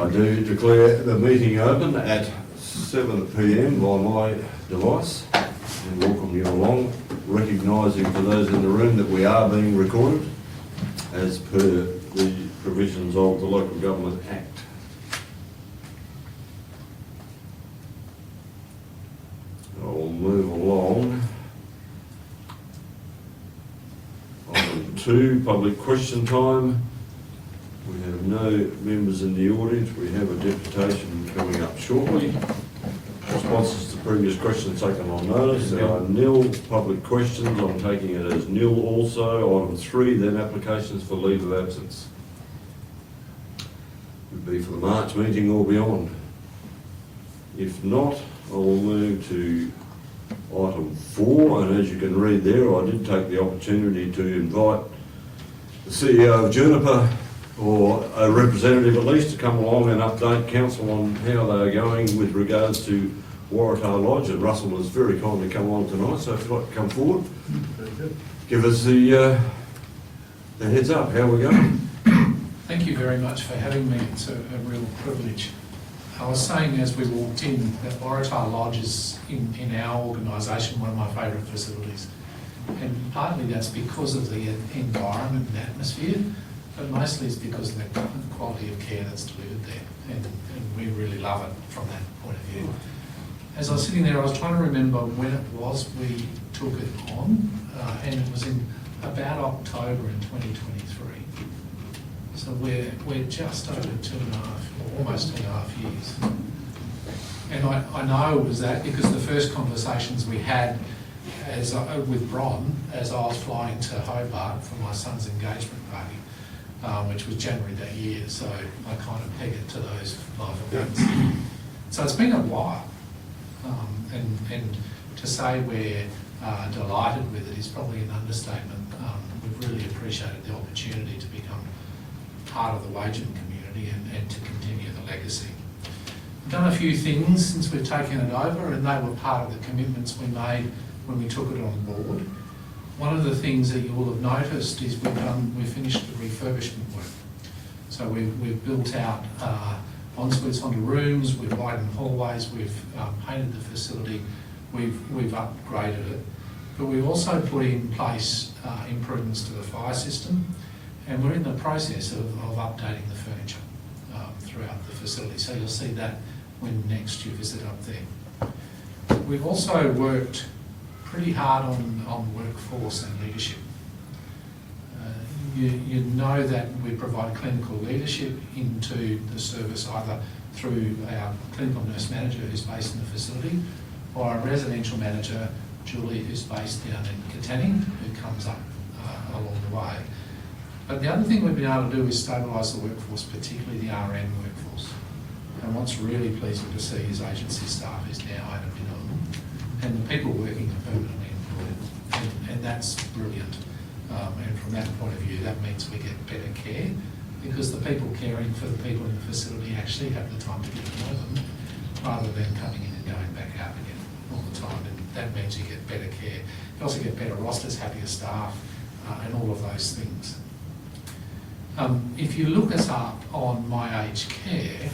I do declare the meeting open at 7 p.m. by my device and welcome you along, recognising for those in the room that we are being recorded as per the provisions of the Local Government Act. I'll move along. Item 2, public question time. We have no members in the audience. We have a deputation coming up shortly. Responses to previous questions taken on notice. There are nil public questions. I'm taking it as nil also. Item 3, then applications for leave of absence. Would be for the March meeting or beyond. If not, I will move to item 4, and as you can read there, I did take the opportunity to invite the CEO of Juniper, or a representative at least, to come along and update council on how they are going with regards to Waratah Lodge, and Russell has very kindly come along tonight, so if you'd like to come forward, give us the heads up, how we're going. Thank you very much for having me. It's a real privilege. I was saying as we walked in that Waratah Lodge is, in our organisation, one of my favourite facilities. And partly that's because of the environment and atmosphere, but mostly it's because of the quality of care that's delivered there. And we really love it from that point of view. As I was sitting there, I was trying to remember when it was we took it on, and it was in about October in 2023. So we're just over 2.5, or almost 2.5 years. And I know it was that because the first conversations we had with Bron, as I was flying to Hobart for my son's engagement party, which was January that year, so I kind of peg it to those life events. So it's been a while, and to say we're delighted with it is probably an understatement. We've really appreciated the opportunity to become part of the Wagen community and to continue the legacy. We've done a few things since we've taken it over, and they were part of the commitments we made when we took it on board. One of the things that you will have noticed is we've finished the refurbishment work. So we've built out en-suites onto rooms, we've widened hallways, we've painted the facility, we've upgraded it. But we've also put in place improvements to the fire system, and we're in the process of updating the furniture throughout the facility. So you'll see that when next you visit up there. We've also worked pretty hard on workforce and leadership. You know that we provide clinical leadership into the service either through our clinical nurse manager who's based in the facility, or our residential manager, Julie, who's based down in Katanning, who comes up along the way. But the other thing we've been able to do is stabilise the workforce, particularly the RN workforce. And what's really pleasing to see is agency staff is now at a minimum, and the people working are permanently employed, and that's brilliant. And from that point of view, that means we get better care, because the people caring for the people in the facility actually have the time to get to know them, rather than coming in and going back out again all the time. And that means you get better care. You also get better rosters, happier staff, and all of those things. If you look us up on My Aged Care,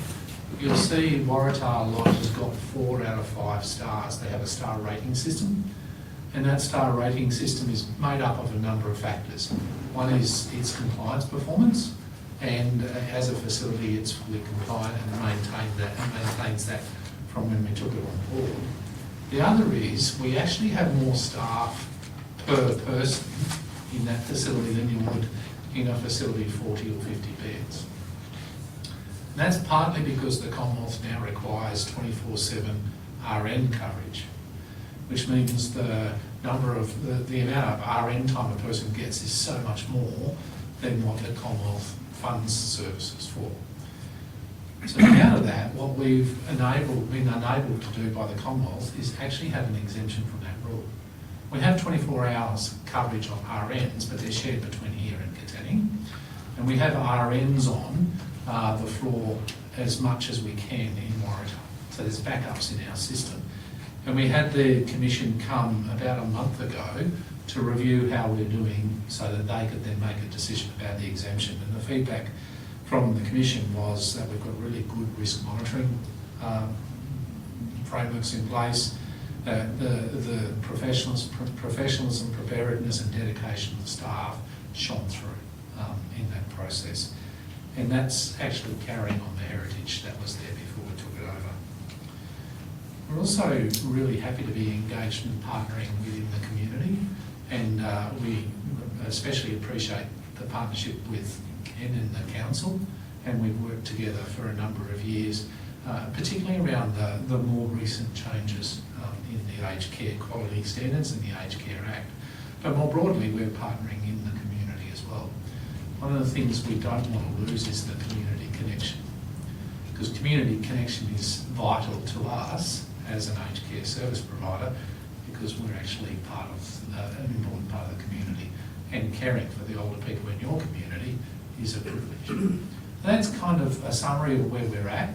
you'll see Waratah Lodge has got 4 out of 5 stars. They have a star rating system, and that star rating system is made up of a number of factors. One is its compliance performance, and as a facility it's fully compliant and maintains that from when we took it on board. The other is we actually have more staff per person in that facility than you would in a facility of 40 or 50 beds. And that's partly because the Commonwealth now requires 24/7 RN coverage, which means the number of the amount of RN time a person gets is so much more than what the Commonwealth funds services for. So out of that, what we've been enabled to do by the Commonwealth is actually have an exemption from that rule. We have 24 hours coverage on RNs, but they're shared between here and Katanning. And we have RNs on the floor as much as we can in Waratah. So there's backups in our system. And we had the Commission come about a month ago to review how we're doing so that they could then make a decision about the exemption. And the feedback from the Commission was that we've got really good risk monitoring frameworks in place. The professionalism, preparedness and dedication of the staff shone through in that process. And that's actually carrying on the heritage that was there before we took it over. We're also really happy to be engaged in partnering within the community, and we especially appreciate the partnership with Ken and the council, and we've worked together for a number of years, particularly around the more recent changes in the Aged Care Quality Standards and the Aged Care Act. But more broadly, we're partnering in the community as well. One of the things we don't want to lose is the community connection, because community connection is vital to us as an aged care service provider, because we're actually part of an important part of the community, and caring for the older people in your community is a privilege. That's kind of a summary of where we're at.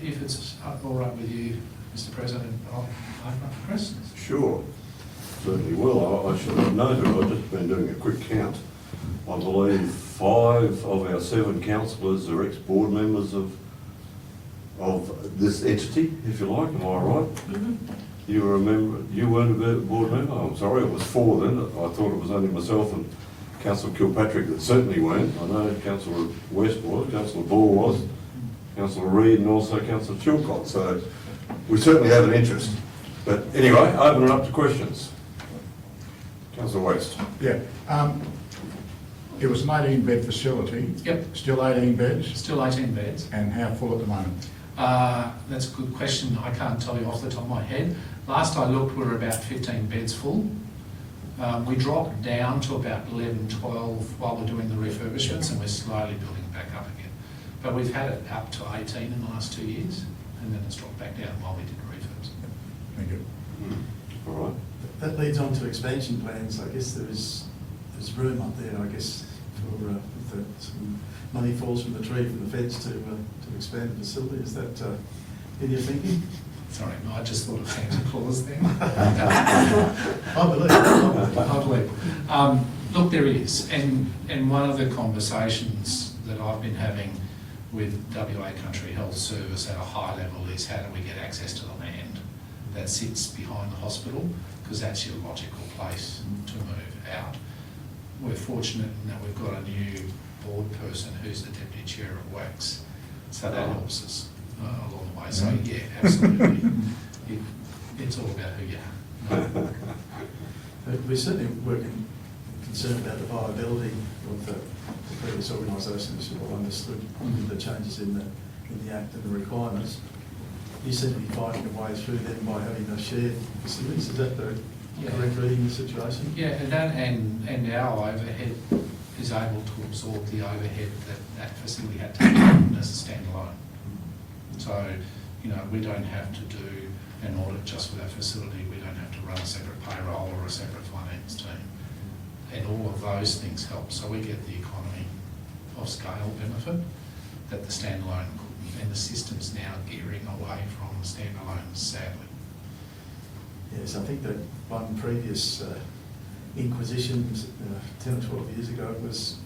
If it's all right with you, Mr. President, I'll open up for questions. Sure, certainly will. I should have noted, I've just been doing a quick count. I believe 5 of our 7 councillors are ex-board members of this entity, if you like. Am I right? Mm-hmm. You were a member. You weren't a board member. I'm sorry, it was 4 then. I thought it was only myself and Councillor Kilpatrick that certainly weren't. I know Councillor West was, Councillor Ball was, Councillor Reid, and also Councillor Chilcott. So we certainly have an interest. But anyway, open it up to questions. Councillor West. Yeah. It was an 18-bed facility. Yep. Still 18 beds? Still 18 beds. And how full at the moment? That's a good question. I can't tell you off the top of my head. Last I looked, we were about 15 beds full. We dropped down to about 11, 12 while we're doing the refurbishments, and we're slowly building back up again. But we've had it up to 18 in the last 2 years, and then it's dropped back down while we did the refurbs. Thank you. All right. That leads on to expansion plans. I guess there's room up there, I guess, for if some money falls from the tree from the feds to expand the facility. Is that in your thinking? Sorry, no, I just thought of Santa Claus then. I believe. I believe. Look, there is, and one of the conversations that I've been having with WA Country Health Service at a high level is how do we get access to the land that sits behind the hospital, because that's your logical place to move out. We're fortunate in that we've got a new board person who's the deputy chair of WACS, so that helps us along the way. So yeah, absolutely, it's all about who you are. We're certainly working concerned about the viability of the previous organisations who have understood the changes in the Act and the requirements. You seem to be finding a way through them by having a shared facilities. Is that the correct reading of the situation? Yeah, and that and our overhead is able to absorb the overhead that facility had to do as a standalone. So, you know, we don't have to do an audit just for that facility. We don't have to run a separate payroll or a separate finance team. And all of those things help. So we get the economy of scale benefit that the standalone couldn't. And the system's now gearing away from standalones, sadly. Yes, I think that one previous inquisition 10 or 12 years ago was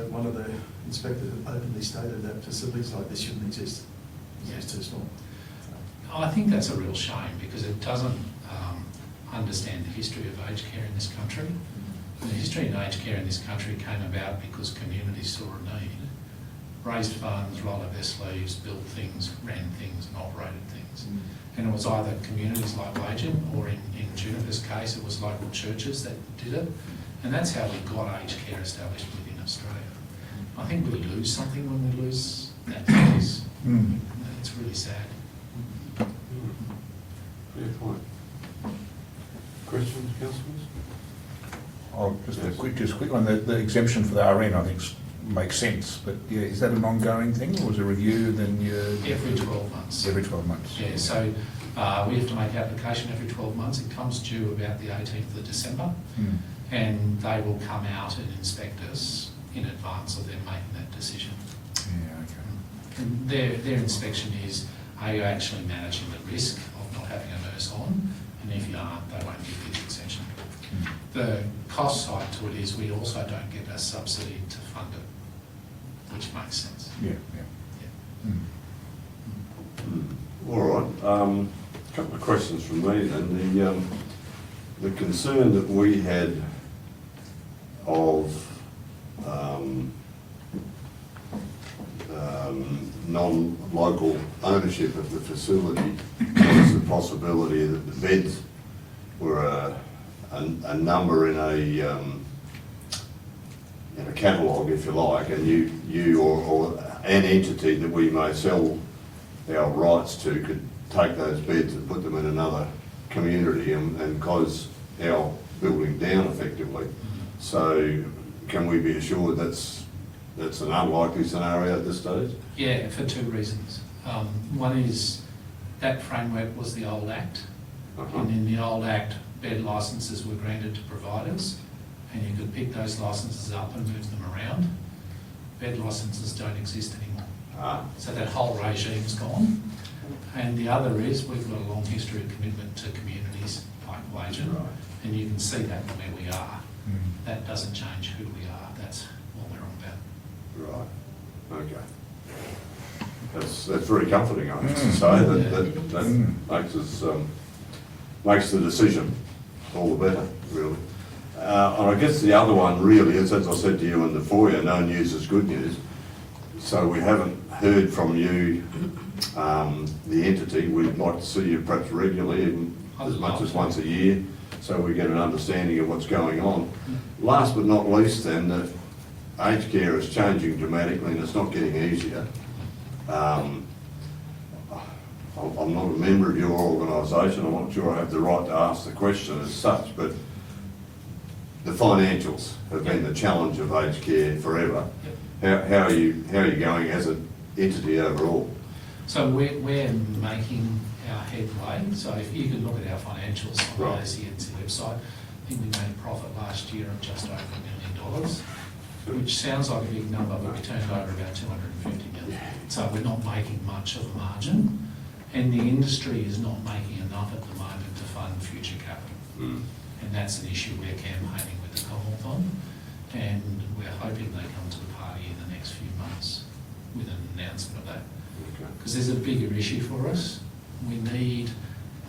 one of the inspectors openly stated that facilities like this shouldn't exist. It's too small. I think that's a real shame, because it doesn't understand the history of aged care in this country. The history of aged care in this country came about because communities saw a need, raised funds, rolled up their sleeves, built things, ran things and operated things. And it was either communities like Wagen, or in Juniper's case it was local churches that did it. And that's how we got aged care established within Australia. I think we lose something when we lose that piece. It's really sad. Fair point. Questions, councillors? Oh, just a quick one. The exemption for the RN, I think, makes sense. But yeah, is that an ongoing thing, or is it a review? Then Every 12 months. Every 12 months. Yeah, so we have to make application every 12 months. It comes due about the 18th of December, and they will come out and inspect us in advance of them making that decision. Yeah, okay. And their inspection is, are you actually managing the risk of not having a nurse on? And if you aren't, they won't give you the exemption. The cost side to it is we also don't get a subsidy to fund it. which makes sense. Yeah, Yeah. All right, couple of questions from me then. The concern that we had of non-local ownership of the facility was the possibility that the beds were a number in a catalogue, if you like, and you or an entity that we may sell our rights to could take those beds and put them in another community and close our building down effectively. So can we be assured that's an unlikely scenario at this stage? Yeah, for two reasons. One is that framework was the old Act, and in the old Act, bed licences were granted to providers, and you could pick those licences up and move them around. Bed licences don't exist anymore. So that whole regime's gone. And the other is we've got a long history of commitment to communities like Wagen, Right. and you can see that where we are. That doesn't change who we are, that's what we're on about. Right, okay. That's very comforting, I have to say, that makes the decision all the better, really. And I guess the other one really is, as I said to you in the foyer, no news is good news. So we haven't heard from you, the entity. We'd like to see you perhaps regularly, even as much as once a year, so we get an understanding of what's going on. Last but not least then, that aged care is changing dramatically and it's not getting easier. I'm not a member of your organisation, I'm not sure I have the right to ask the question as such, but the financials have been the challenge of aged care forever. How are you going as an entity overall? So we're making our headway. So if you could look at our financials on Right. the ACNC website, I think we made a profit last year of just over $1 million, which sounds like a big number, but we turned over about 250 million. So we're not making much of a margin, and the industry is not making enough at the moment to fund future capital. And that's an issue we're campaigning with the Commonwealth on, and we're hoping they come to the party in the next few months with an announcement of that. Because there's a bigger issue for us. We need,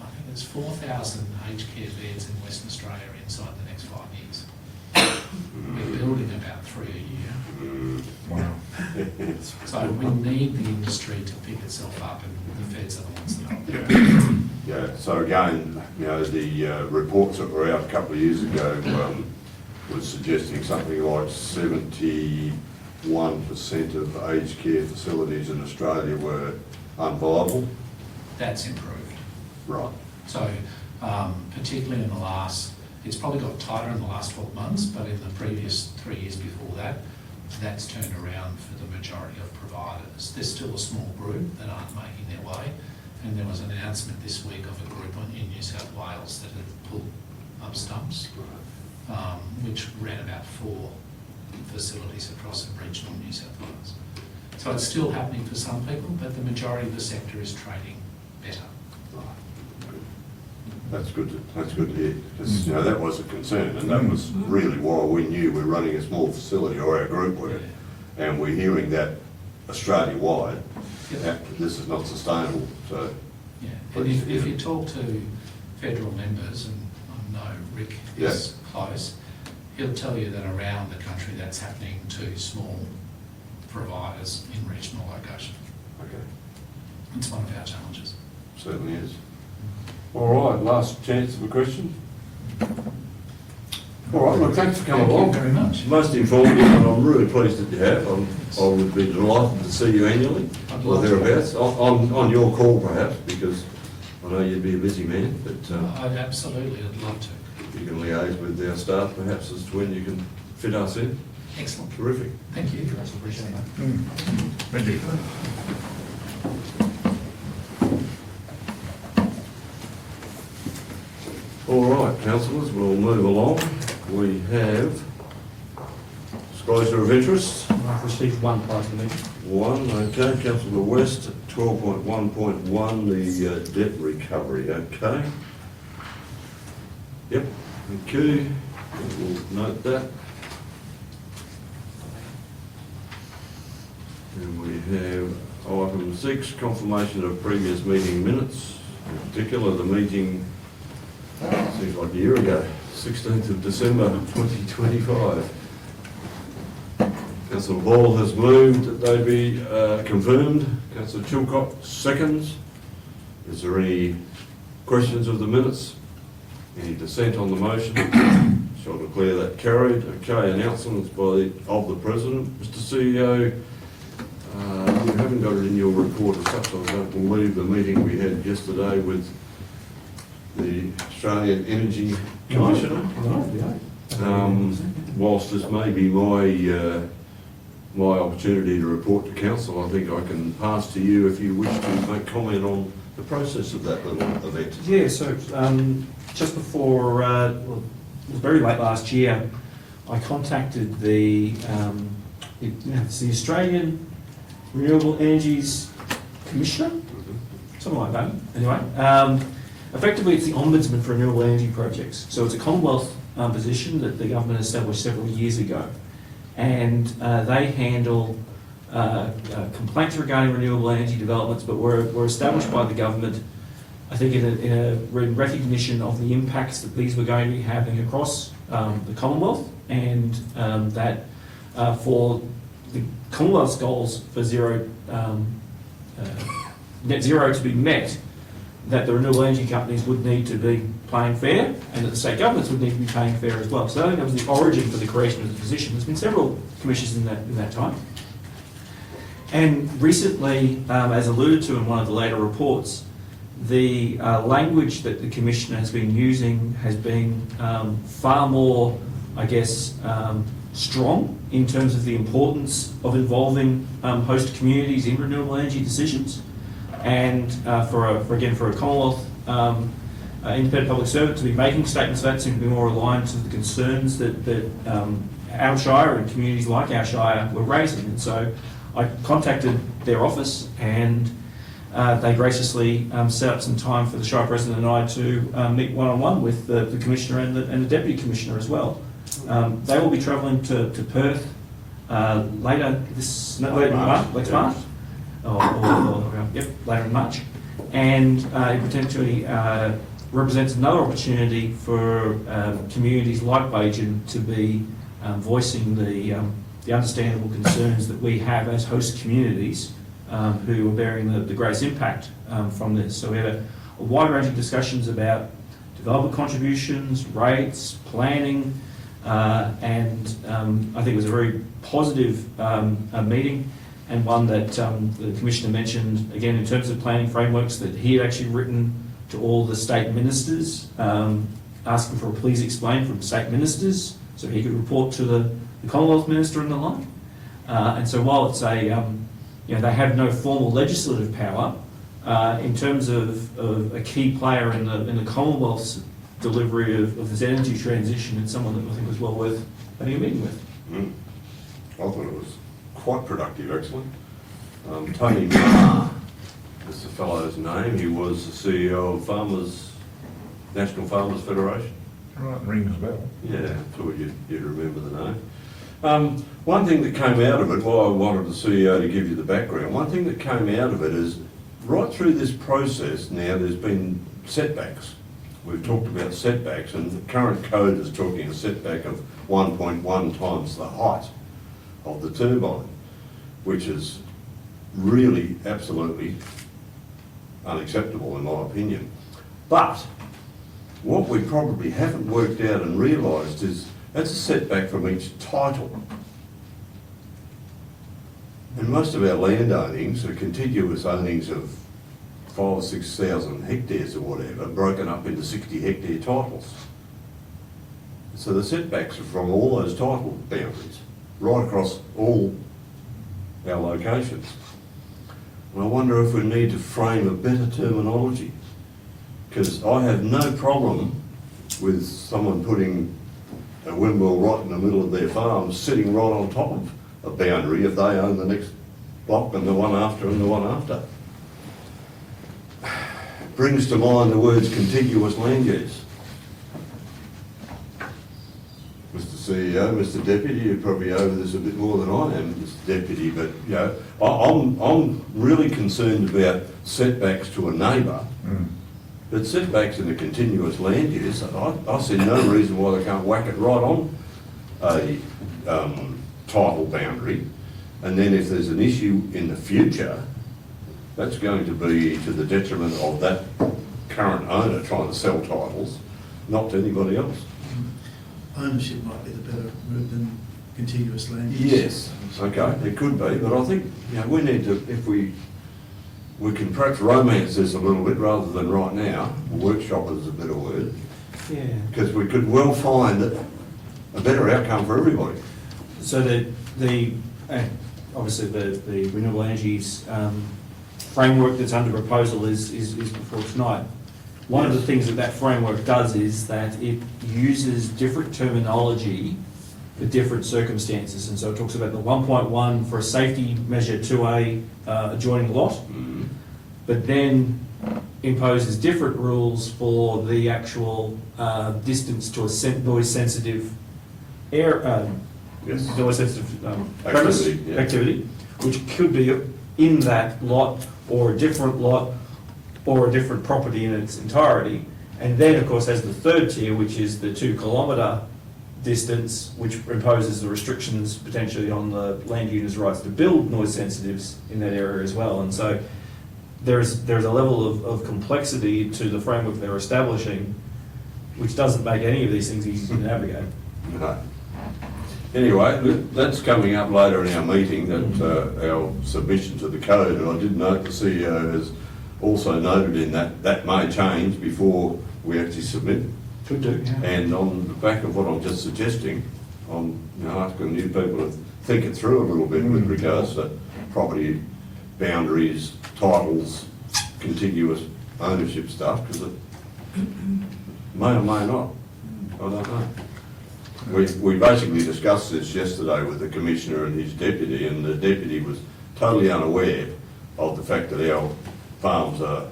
I think it's 4,000 aged care beds in Western Australia inside the next 5 years. We're building about 3 a year. Wow. So we need the industry to pick itself up, and the feds are the ones that are. Yeah, so again, the reports that were out a couple of years ago was suggesting something like 71% of aged care facilities in Australia were unviable. That's improved. Right. So particularly in the last, it's probably got tighter in the last 12 months, but in the previous 3 years before that, that's turned around for the majority of providers. There's still a small group that aren't making their way, and there was an announcement this week of a group in New South Wales that had pulled up stumps, which ran about 4 facilities across regional New South Wales. So it's still happening for some people, but the majority of the sector is trading better. That's good to hear, because that was a concern, and that was really why we knew we're running a small facility, or our group were, and we're hearing that Australia-wide, that this is not sustainable, so. Yeah, and if you talk to federal members, and I know Rick is close, he'll tell you that around the country that's happening to small providers in regional location. Okay, It's one of our challenges. certainly is. All right, last chance of a question. All right, look, thanks for coming Thank you along. very much. Most informative, and I'm really pleased that you have. I would be delighted to see you annually, I'd or love to. thereabouts, on your call perhaps, because I know you'd be a busy man, but I'd absolutely, I'd love to. if you can liaise with our staff perhaps as to when you can fit us in. Excellent. Terrific. Thank you, guys. Appreciate that. Thank you. All right, councillors, we'll move along. We have disclosure of interest. I've received one prior to the meeting. One, okay, councillor West, 12.1.1, the debt recovery, okay. Yep, thank you. We'll note that. And we have item 6, confirmation of previous meeting minutes. In particular, the meeting, seems like a year ago, 16th of December 2025. Councillor Ball has moved that they be confirmed. Councillor Chilcott seconds. Is there any questions of the minutes? Any dissent on the motion? Shall declare that carried. Okay, announcements of the President. Mr CEO, you haven't got it in your report as such. I don't believe the meeting we had yesterday with the Australian Energy Commissioner. Whilst this may be my opportunity to report to council, I think I can pass to you if you wish to make comment on the process of that little event. Yeah, so just before, well, it was very late last year, I contacted it's the Australian Renewable Energies Commissioner, something like that. Anyway, effectively it's the Ombudsman for Renewable Energy Projects. So it's a Commonwealth position that the government established several years ago. And they handle complaints regarding renewable energy developments, but were established by the government, I think, in recognition of the impacts that these were going to be having across the Commonwealth, and that for the Commonwealth's goals for net zero to be met, that the renewable energy companies would need to be paying fair, and that the state governments would need to be paying fair as well. So I think that was the origin for the creation of the position. There's been several commissions in that time. And recently, as alluded to in one of the later reports, the language that the Commissioner has been using has been far more, I guess, strong in terms of the importance of involving host communities in renewable energy decisions. And for a Commonwealth independent public servant to be making statements that seem to be more aligned to the concerns that our Shire and communities like our Shire were raising. And so I contacted their office, and they graciously set up some time for the Shire President and I to meet one-on-one with the Commissioner and the Deputy Commissioner as well. They will be travelling to Perth later in March. Later in March, and it potentially represents another opportunity for communities like Bajan to be voicing the understandable concerns that we have as host communities who are bearing the greatest impact from this. So we had a wide range of discussions about developer contributions, rates, planning, and I think it was a very positive meeting. And one that the Commissioner mentioned, again, in terms of planning frameworks, that he had actually written to all the state ministers, asking for a please explain from state ministers, so he could report to the Commonwealth Minister and the like. And so while it's they have no formal legislative power, in terms of a key player in the Commonwealth's delivery of this energy transition, it's someone that I think was well worth having a meeting with. I thought it was quite productive, actually. Tony Marr is the fellow's name. He was the CEO of National Farmers Federation. Right, rings a bell. Yeah, I thought you'd remember the name. One thing that came out of it, why I wanted the CEO to give you the background, one thing that came out of it is right through this process now there's been setbacks. We've talked about setbacks, and the current code is talking a setback of 1.1 times the height of the turbine, which is really absolutely unacceptable in my opinion. But what we probably haven't worked out and realised is that's a setback from each title. And most of our land ownings are contiguous ownings of 5,000 or 6,000 hectares or whatever, broken up into 60 hectare titles. So the setbacks are from all those title boundaries, right across all our locations. And I wonder if we need to frame a better terminology, because I have no problem with someone putting a windmill right in the middle of their farm, sitting right on top of a boundary if they own the next block and the one after and the one after. Brings to mind the words contiguous land use. Mr. CEO, Mr Deputy, you're probably over this a bit more than I am, Mr Deputy, but, you know, I'm really concerned about setbacks to a neighbour, but setbacks in a continuous land use, I see no reason why they can't whack it right on a title boundary, and then if there's an issue in the future, that's going to be to the detriment of that current owner trying to sell titles, not to anybody else. Ownership might be the better word than contiguous land use. Yes, okay, it could be, but I think, you know, we need to, if we can perhaps romance this a little bit rather than right now, workshop is a better word, Yeah. because we could well find a better outcome for everybody. So obviously the renewable energies framework that's under proposal is before tonight. One of the things that framework does is that it uses different terminology for different circumstances. And so it talks about the 1.1 for a safety measure to a adjoining lot, but then imposes different rules for the actual distance to a noise-sensitive air, Yes. noise-sensitive premise, Activity, yeah. activity, which could be in that lot or a different lot or a different property in its entirety. And then, of course, has the third tier, which is the 2 kilometre distance, which imposes the restrictions potentially on the land owner's rights to build noise sensitives in that area as well. And so there's a level of complexity to the framework they're establishing, which doesn't make any of these things easy to navigate. No. Anyway, that's coming up later in our meeting, that our submission to the code, and I did note the CEO has also noted in that may change before we actually submit. Could do, yeah. And on the back of what I'm just suggesting, I'm asking you people to think it through a little bit with regards to property boundaries, titles, contiguous ownership stuff, because it may or may not. I don't know. We basically discussed this yesterday with the Commissioner and his deputy, and the deputy was totally unaware of the fact that our farms are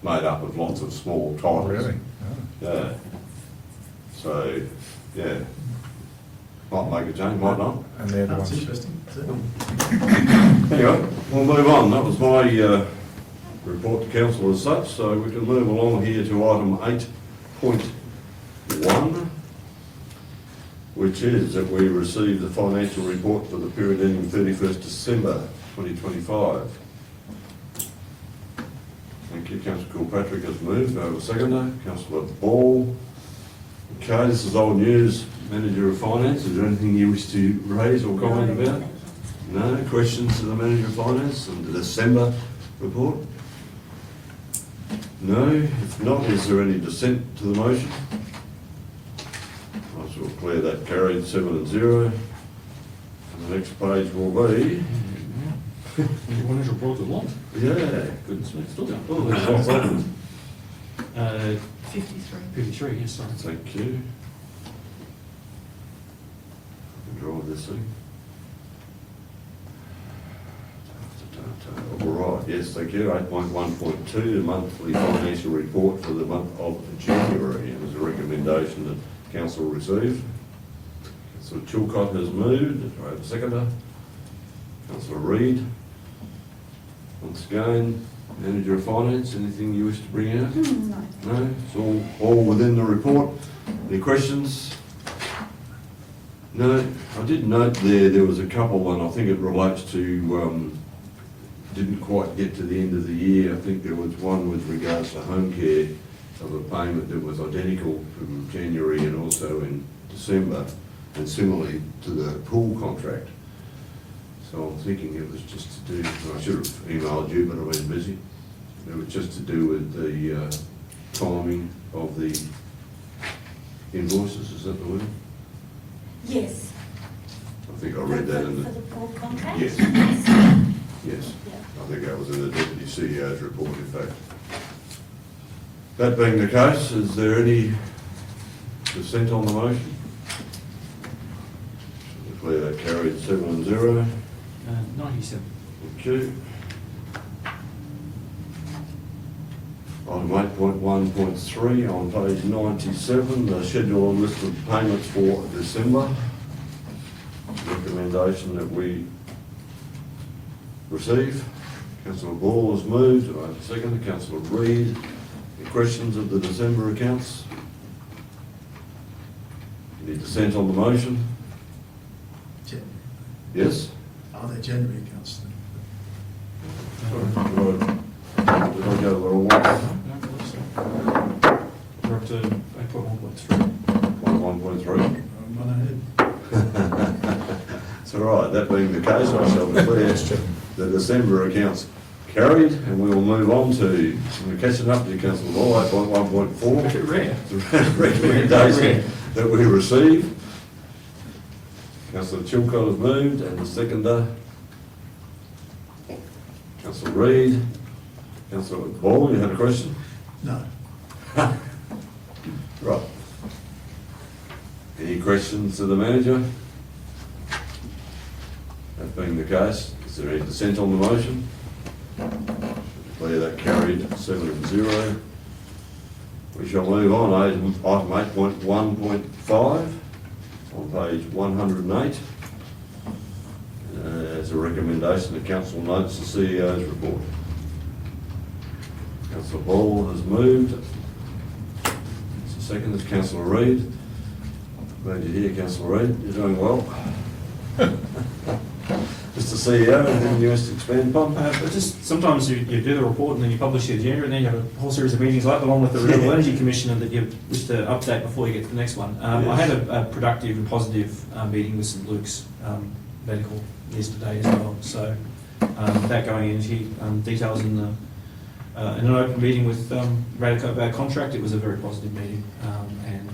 made up of lots of small titles. Really? Yeah. So, yeah. Might make a change, might not. And they're the That's ones. interesting. Anyway, we'll move on. That was my report to council as such, so we can move along here to item 8.1, which is that we receive the financial report for the period ending 31st December 2025. Thank you. Councillor Kilpatrick has moved. I have a seconder. Councillor Ball. Okay, this is old news. Manager of Finance, is there anything you wish to raise or comment about? No? Questions to the Manager of Finance and the December report? No? If not, is there any dissent to the motion? I shall declare that carried 7-0. And the next page will be... One is report of what? Yeah, goodness me. Still going. Oh, there's lots of them. 53, yes, sorry. Thank you. Draw this thing. All right, yes, thank you. 8.1.2, the monthly financial report for the month of January. It was a recommendation that council received. Councillor Chilcott has moved. I have a seconder. Councillor Reid. Once again, Manager of Finance, anything you wish to bring out? No. No? It's all within the report. Any questions? No, I did note there was a couple, and I think it relates to, didn't quite get to the end of the year. I think there was one with regards to home care of a payment that was identical from January and also in December, and similarly to the pool contract. So I'm thinking it was just to do, I should have emailed you, but I've been busy. It was just to do with the timing of the invoices, is that the word? Yes. I think I read that in For the, the pool contract? Yes. Yes. yes, Yeah. I think that was in the Deputy CEO's report, in fact. That being the case, is there any dissent on the motion? Declare that carried 7-0. 97. Thank you. Item 8.1.3 on page 97, the schedule and list of payments for December. Recommendation that we receive. Councillor Ball has moved, I have a second. Councillor Reid. Any questions of the December accounts? Any dissent on the motion? Yes? Are they January accounts then? Did I go the wrong way? We're up to 8.1.3. 1.3. Run ahead. It's all right, that being the case, I shall declare the December accounts carried, and we will move on to, we're catching up to Councillor Ball, 8.1.4. Bit rare. The recommendation that we receive. Councillor Chilcott has moved, and the seconder, Councillor Reid. Councillor Ball, you had a question? No. Right. Any questions to the manager? That being the case, is there any dissent on the motion? Declare that carried 7-0. We shall move on, item 8.1.5 on page 108. As a recommendation, the council notes the CEO's report. Councillor Ball has moved. Second is Councillor Reid. Glad you're here, Councillor Reid. You're doing well. Mr. CEO, anything you wish to expand upon? But just sometimes you do the report and then you publish the agenda and then you have a whole series of meetings like along with the Renewable Energy Commission that you wish to update before you get to the next one. I had a productive and positive meeting with St Luke's Medical yesterday as well. So without going into details in an open meeting with Radico about contract, it was a very positive meeting, and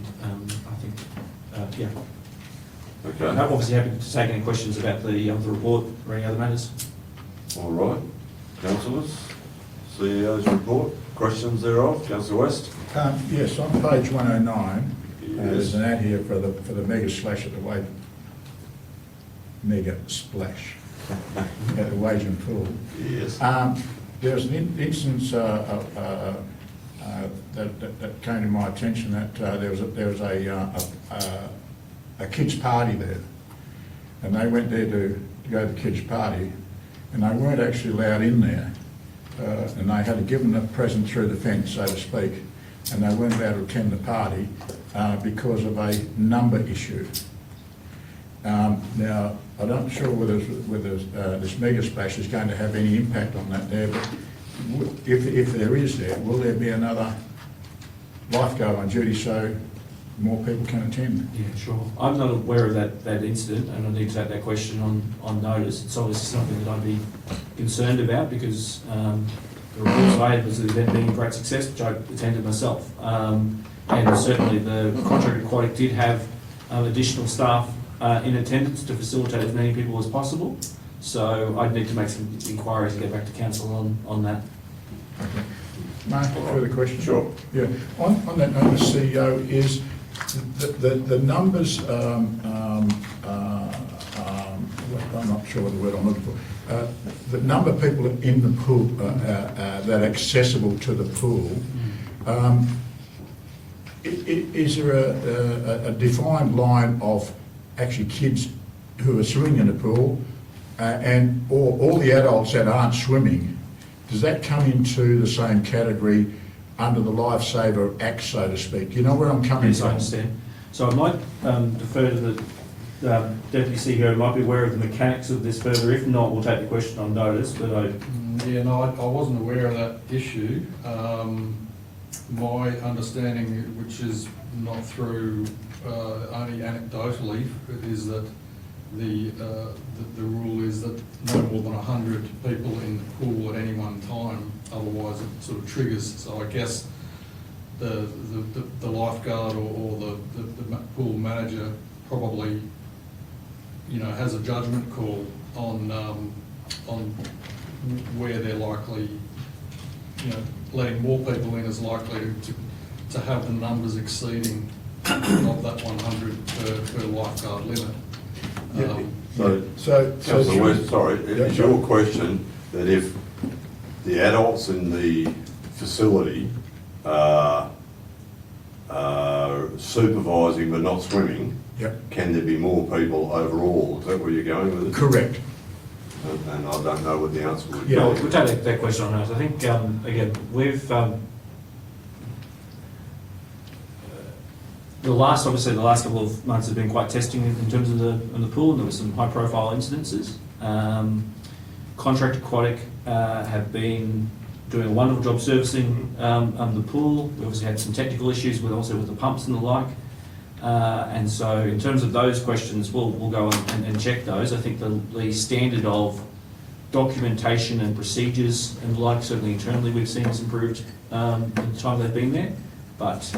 I think, yeah. Okay. I'm obviously happy to take any questions about the report or any other matters. All right. Councillors, CEO's report, questions thereof? Councillor West? Yes, on page 109, there's Yes. an ad here for the mega splash at the Wade. Mega splash at the Wagen Pool. Yes. There was an instance that came to my attention that there was a kids' party there, and they went there to go to the kids' party, and they weren't actually allowed in there, and they had to give them a present through the fence, so to speak, and they weren't allowed to attend the party because of a number issue. Now, I'm not sure whether this mega splash is going to have any impact on that there, but if there is there, will there be another lifeguard on duty so more people can attend? Yeah, sure. I'm not aware of that incident, and I need to take that question on notice. It's obviously something that I'd be concerned about because the reports I had was the event being a great success, which I attended myself. And certainly the Contract Aquatic did have additional staff in attendance to facilitate as many people as possible. So I'd need to make some inquiries and get back to council on that. Okay. Mark, further question? Sure. Yeah. On that note, CEO, is the numbers, I'm not sure what the word I'm looking for, the number of people in the pool that are accessible to the pool, is there a defined line of actually kids who are swimming in the pool and all the adults that aren't swimming? Does that come into the same category under the Lifesaver Act, so to speak? You know where I'm coming Yes, from? I understand. So I might defer to the Deputy CEO, who might be aware of the mechanics of this further. If not, we'll take the question on notice, but Yeah, no, I wasn't aware of that issue. My understanding, which is not through, only anecdotally, is that the rule is that no more than 100 people in the pool at any one time, otherwise it sort of triggers. So I guess the lifeguard or the pool manager probably, has a judgment call on where they're likely, letting more people in is likely to have the numbers exceeding of that 100 per lifeguard limit. So, Councillor West, sorry, Yeah, is sure. your question that if the adults in the facility supervising but not swimming, Yep, can there be more people overall? Is that where you're going with it? correct. And I don't know what the answer would be. Yeah. We'll take that question on notice. I think, again, we've, obviously, the last couple of months have been quite testing in terms of the pool, and there were some high-profile incidences. Contract Aquatic have been doing a wonderful job servicing the pool. We obviously had some technical issues with the pumps and the like. And so in terms of those questions, we'll go and check those. I think the standard of documentation and procedures and the like, certainly internally, we've seen has improved in the time they've been there. But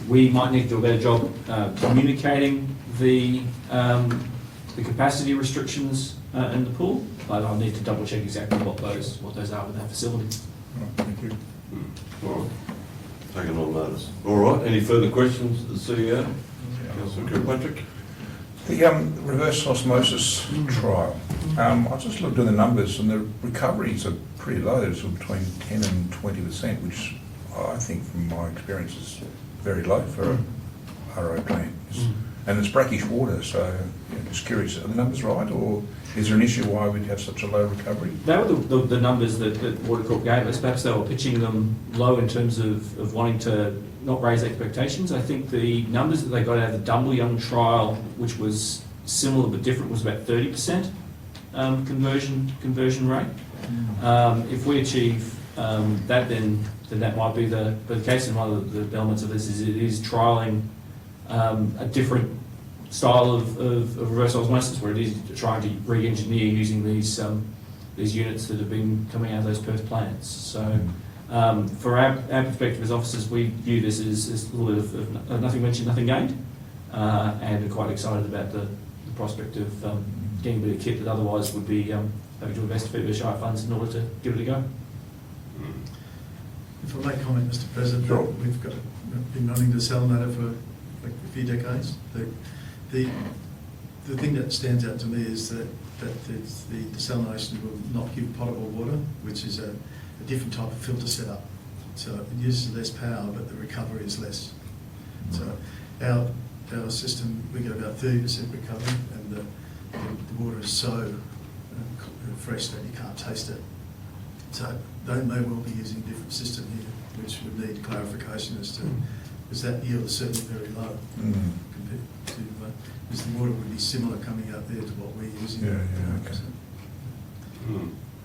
we might need to do a better job communicating the capacity restrictions in the pool, but I'll need to double check exactly what those are with that facility. All right, thank you. All right, taken on notice. All right, any further questions to the CEO? Councillor Kirkpatrick? The reverse osmosis trial, I just looked at the numbers and the recoveries are pretty low, so between 10 and 20%, which I think from my experience is very low for a RO plant. And it's brackish water, so just curious, are the numbers right, or is there an issue why we'd have such a low recovery? They were the numbers that Water Corp gave us. Perhaps they were pitching them low in terms of wanting to not raise expectations. I think the numbers that they got out of the Dumbleyung trial, which was similar but different, was about 30% conversion rate. If we achieve that, then that might be the case. And one of the elements of this is it is trialling a different style of reverse osmosis, where it is trying to re-engineer using these units that have been coming out of those Perth plants. So for our perspective as officers, we view this as a little bit of nothing ventured, nothing gained, and are quite excited about the prospect of getting a bit of kit that otherwise would be having to invest a fair bit of Shire funds in order to give it a go. If I may comment, Mr. President, Sure. we've been running the desalinator for like a few decades. The thing that stands out to me is that the desalination will not give potable water, which is a different type of filter setup. So it uses less power, but the recovery is less. So our system, we get about 30% recovery, and the water is so fresh that you can't taste it. So they may well be using a different system here, which would need clarification as to, because that yield is certainly very low compared to, because the water would be similar coming out there to what we're using. Yeah, okay. So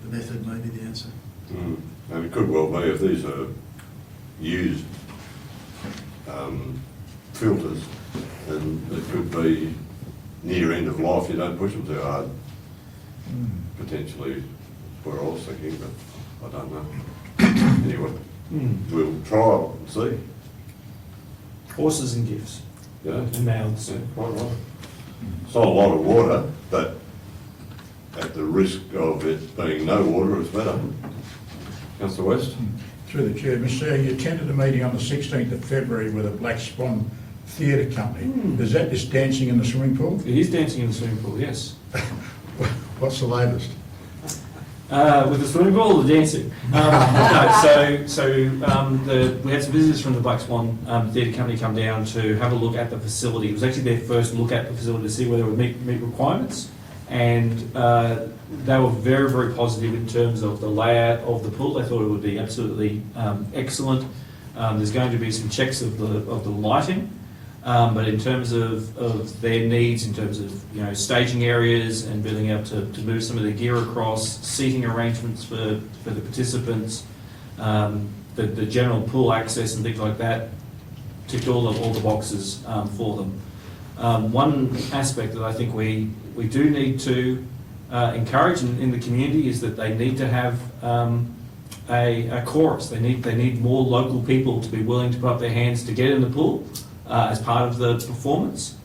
the method may be the answer. And it could well be, if these are used filters, and it could be near end of life, you don't push them too hard, potentially, where I was thinking, but I don't know. Anyway, we'll try and see. Horses and gifts Yeah, and mouths. yeah, quite right. It's not a lot of water, but at the risk of it being no water, it's better. Councillor West? Through the chair, Mr. Chair, you attended a meeting on the 16th of February with a Black Swan Theatre Company. Is that just dancing in the swimming pool? It is dancing in the swimming pool, yes. What's the latest? With the swimming pool or the dancing? We had some visitors from the Black Swan Theatre Company come down to have a look at the facility. It was actually their first look at the facility to see whether it would meet requirements. And they were very, very positive in terms of the layout of the pool. They thought it would be absolutely excellent. There's going to be some checks of the lighting, but in terms of their needs, in terms of staging areas and being able to move some of their gear across, seating arrangements for the participants, the general pool access and things like that, ticked all the boxes for them. One aspect that I think we do need to encourage in the community is that they need to have a chorus. They need more local people to be willing to put up their hands to get in the pool as part of the performance.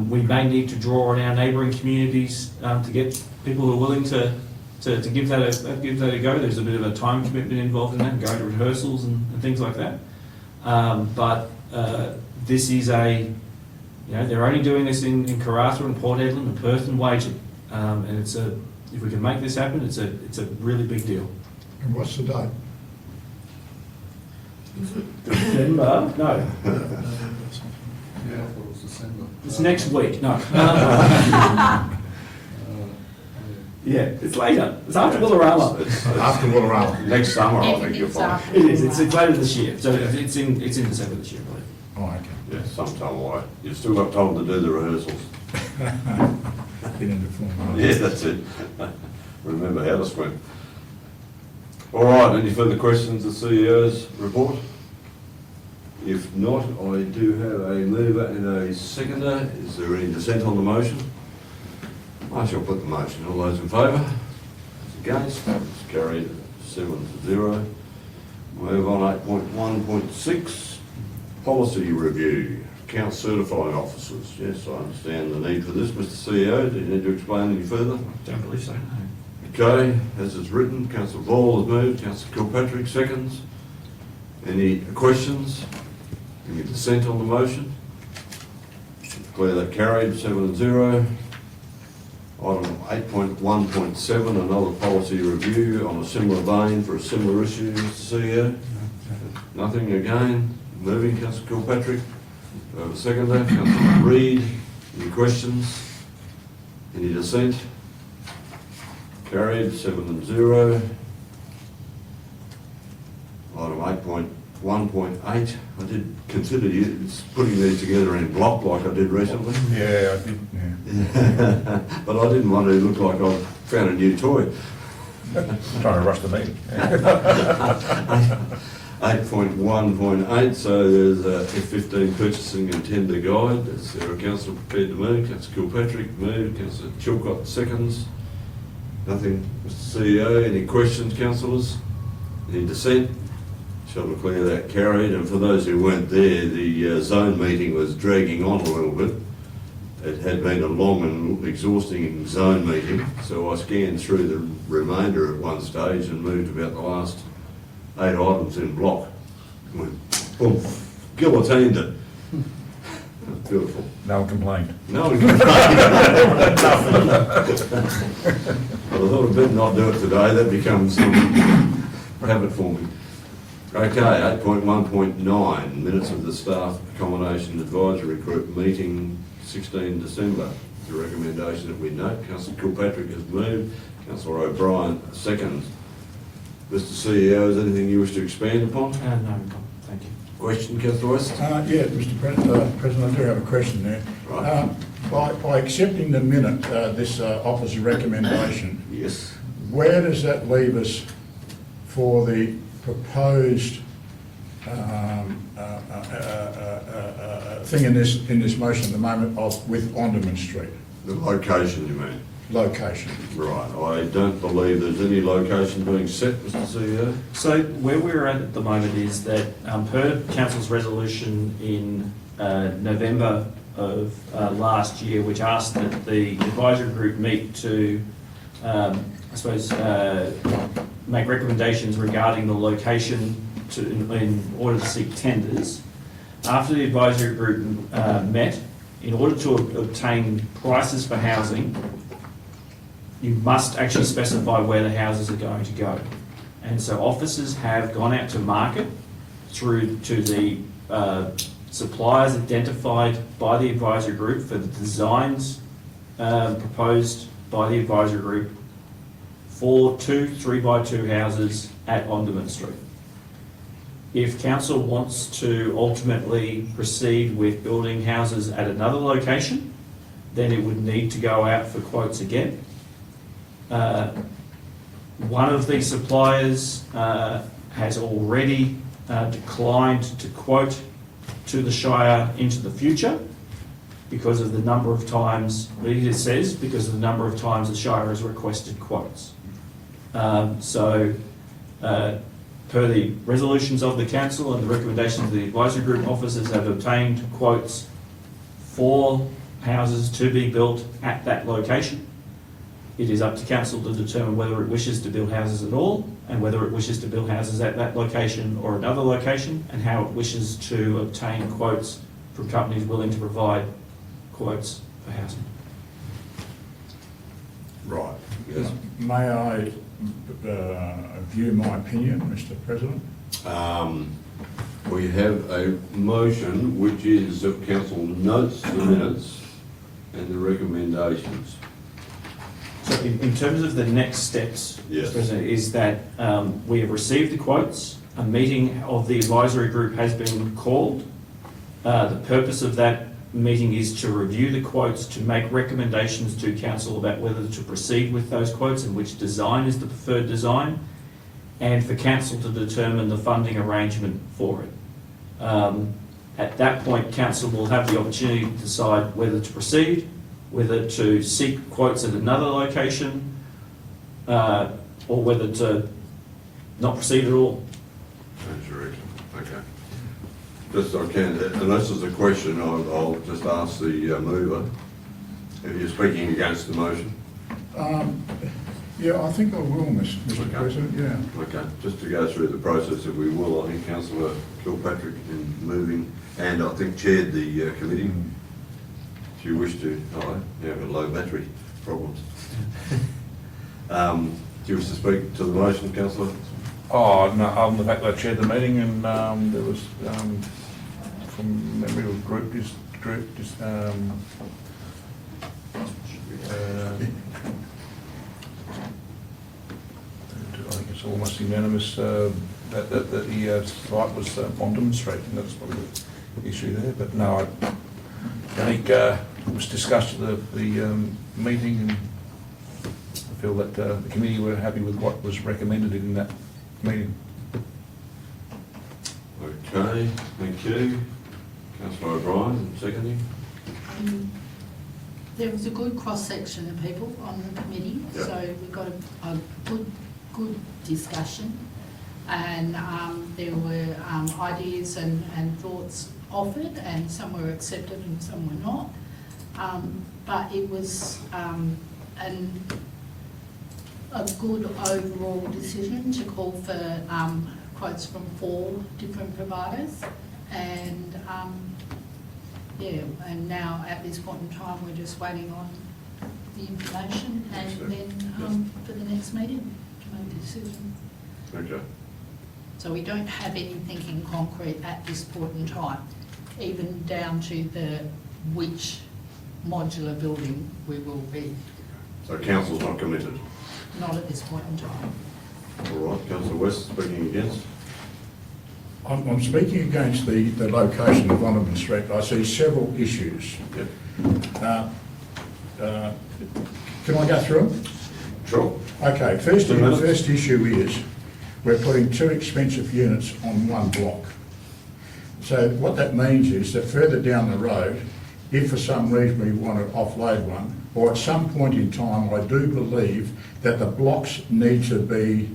We may need to draw on our neighbouring communities to get people who are willing to give that a go. There's a bit of a time commitment involved in that, going to rehearsals and things like that. But this is they're only doing this in Karratha and Port Hedland and Perth and Waging, and if we can make this happen, it's a really big deal. And what's the date? December, no, Yeah, I thought it was December. it's next week, no. Uh, Yeah, it's later, it's after Woolarama. It's After Woolarama. next summer, I think you'll find. It is, it's later this year, so it's in December this year, I believe. Oh, okay. Yeah, sometime away. You've still got time to do the rehearsals. Get into form. Yes, that's it. Remember how to swim. All right, any further questions of the CEO's report? If not, I do have a mover and a seconder. Is there any dissent on the motion? I shall put the motion. All those in favour? Those against? It's carried 7-0. Move on 8.1.6, policy review. Account certifying officers. Yes, I understand the need for this. Mr CEO, do you need to explain any further? Don't believe so, no. Okay, as it's written, Councillor Ball has moved, Councillor Kilpatrick seconds. Any questions? Any dissent on the motion? Declare that carried, 7-0. Item 8.1.7, another policy review on a similar vein for a similar issue, Mr CEO. Nothing again. Moving, Councillor Kilpatrick. Do I have a second there? Councillor Reid. Any questions? Any dissent? Carried, 7-0. Item 8.1.8, I did consider putting these together in block like I did recently. Yeah, I did, yeah. But I didn't want to look like I found a new toy. Trying to rush the meeting. 8.1.8, so there's a F15 purchasing and tender guide. Is there a councillor prepared to move? Councillor Kilpatrick moved, Councillor Chilcott seconds. Nothing, Mr CEO. Any questions, councillors? Any dissent? Shall declare that carried. And for those who weren't there, the zone meeting was dragging on a little bit. It had been a long and exhausting zone meeting, so I scanned through the remainder at one stage and moved about the last 8 items in block. Went, boom, guillotined it. Beautiful. No one complained. No one can But I thought I'd better not do it today, that becomes some habit for me. Okay, 8.1.9, minutes of the staff accommodation advisory group meeting 16 December. The recommendation that we note, Councillor Kilpatrick has moved, Councillor O'Brien seconds. Mr CEO, is there anything you wish to expand upon? No, thank you. Question, Councillor West? Yeah, Mr. President, I do have a question there. Right. By accepting the minute, this officer recommendation, Yes. where does that leave us for the proposed thing in this motion at the moment with Onderman Street? The location, you mean? Location. Right, I don't believe there's any location being set, Mr CEO. So where we're at the moment is that per council's resolution in November of last year, which asked that the advisory group meet to, make recommendations regarding the location in order to seek tenders. After the advisory group met, in order to obtain prices for housing, you must actually specify where the houses are going to go. And so officers have gone out to market through to the suppliers identified by the advisory group for the designs proposed by the advisory group for 2 3x2 houses at Onderman Street. If council wants to ultimately proceed with building houses at another location, then it would need to go out for quotes again. One of the suppliers has already declined to quote to the Shire into the future because of the number of times, it says, because of the number of times the Shire has requested quotes. Per the resolutions of the council and the recommendations of the advisory group, officers have obtained quotes for houses to be built at that location. It is up to council to determine whether it wishes to build houses at all, and whether it wishes to build houses at that location or another location, and how it wishes to obtain quotes from companies willing to provide quotes for housing. Right, yes. May I view my opinion, Mr. President? We have a motion which is that council notes the minutes and the recommendations. So in terms of the next steps, Yes. Mr. President, is that we have received the quotes, a meeting of the advisory group has been called. The purpose of that meeting is to review the quotes, to make recommendations to council about whether to proceed with those quotes and which design is the preferred design, and for council to determine the funding arrangement for it. At that point, council will have the opportunity to decide whether to proceed, whether to seek quotes at another location, or whether to not proceed at all. That's correct. Okay. Just I can, unless there's a question, I'll just ask the mover if you're speaking against the motion. Yeah, I think I will, Mr. Okay. President, yeah. Okay, just to go through the process that we will, I think councillor Kilpatrick in moving, and I think chaired the committee. If you wish to, you have a low battery problems. Do you wish to speak to the motion, councillor? Oh, no, the fact that I chaired the meeting and there was, from memory of I think it's almost unanimous that the site was on demonstration. That's probably the issue there. But no, I think it was discussed at the meeting, and I feel that the committee were happy with what was recommended in that meeting. Okay, thank you. Councillor O'Brien, seconding. There was a good cross-section of people on the committee, Yep. so we got a good discussion, and there were ideas and thoughts offered, and some were accepted and some were not. But it was a good overall decision to call for quotes from 4 different providers, and and now at this point in time we're just waiting on the information and then for the next meeting to make a decision. Okay. So we don't have anything in concrete at this point in time, even down to which modular building we will be. So council's not committed. Not at this point in time. All right, councillor West speaking against. I'm speaking against the location of Onderman Street. I see several issues. Yep. Can I go through them? Sure. Okay, the first issue is we're putting 2 expensive units on one block. So what that means is that further down the road, if for some reason we want to offload one, or at some point in time, I do believe that the blocks need to be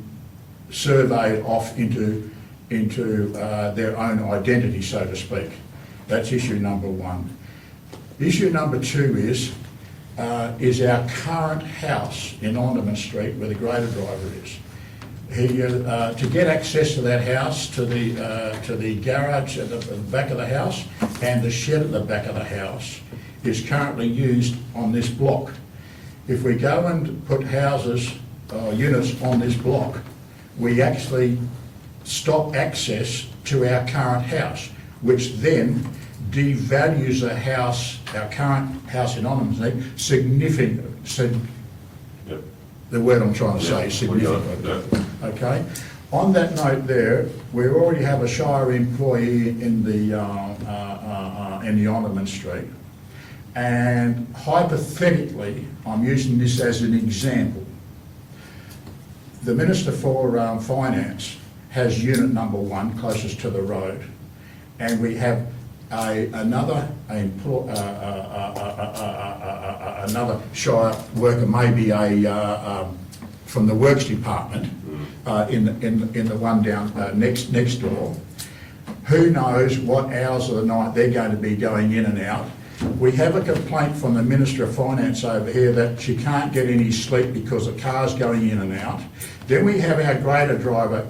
surveyed off into their own identity, so to speak. That's issue number 1. Issue number 2 is our current house in Onderman Street where the grader driver is. To get access to that house, to the garage at the back of the house and the shed at the back of the house is currently used on this block. If we go and put units on this block, we actually stop access to our current house, which then devalues the house, our current house in Onderman significantly. Yep. The word I'm trying to say is significantly. Okay. On that note, there we already have a Shire employee in the Onderman Street, and hypothetically, I'm using this as an example. The Minister for Finance has unit number 1 closest to the road, and we have another Shire worker, maybe from the Works Department, in the one down next door. Who knows what hours of the night they're going to be going in and out. We have a complaint from the Minister of Finance over here that she can't get any sleep because the car's going in and out. Then we have our grader driver,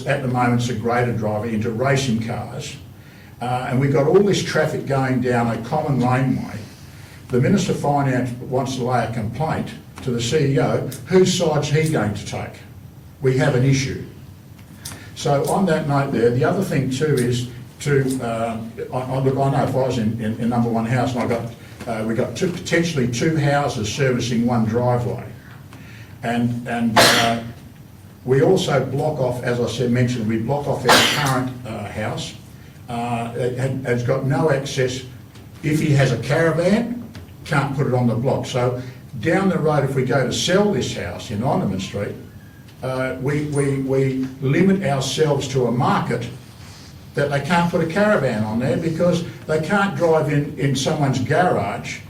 at the moment it's a grader driver into racing cars. And we've got all this traffic going down a common laneway. The Minister of Finance wants to lay a complaint to the CEO. Whose side's he going to take? We have an issue. So on that note there, the other thing too is to, look, I know if I was in number one house and we got potentially two houses servicing one driveway. And we also block off, as I said, mentioned, we block off our current house. It has got no access. If he has a caravan, can't put it on the block. So down the road, if we go to sell this house in Ornament Street, we limit ourselves to a market that they can't put a caravan on there because they can't drive in someone's garage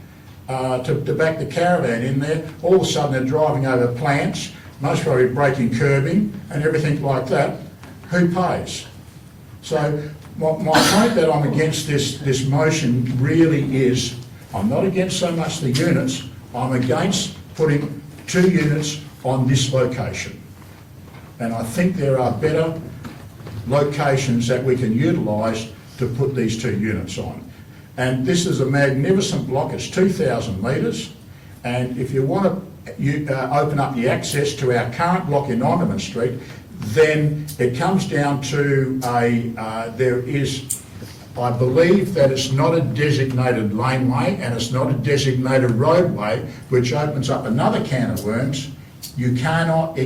to back the caravan in there. All of a sudden they're driving over plants, most probably breaking curbing and everything like that. Who pays? So my point that I'm against this motion really is, I'm not against so much the units, I'm against putting 2 units on this location. And I think there are better locations that we can utilise to put these 2 units on. And this is a magnificent block, it's 2,000 metres, and if you want to open up the access to our current block in Ornament Street, then it comes down to there is, I believe that it's not a designated laneway and it's not a designated roadway, which opens up another can of worms. You cannot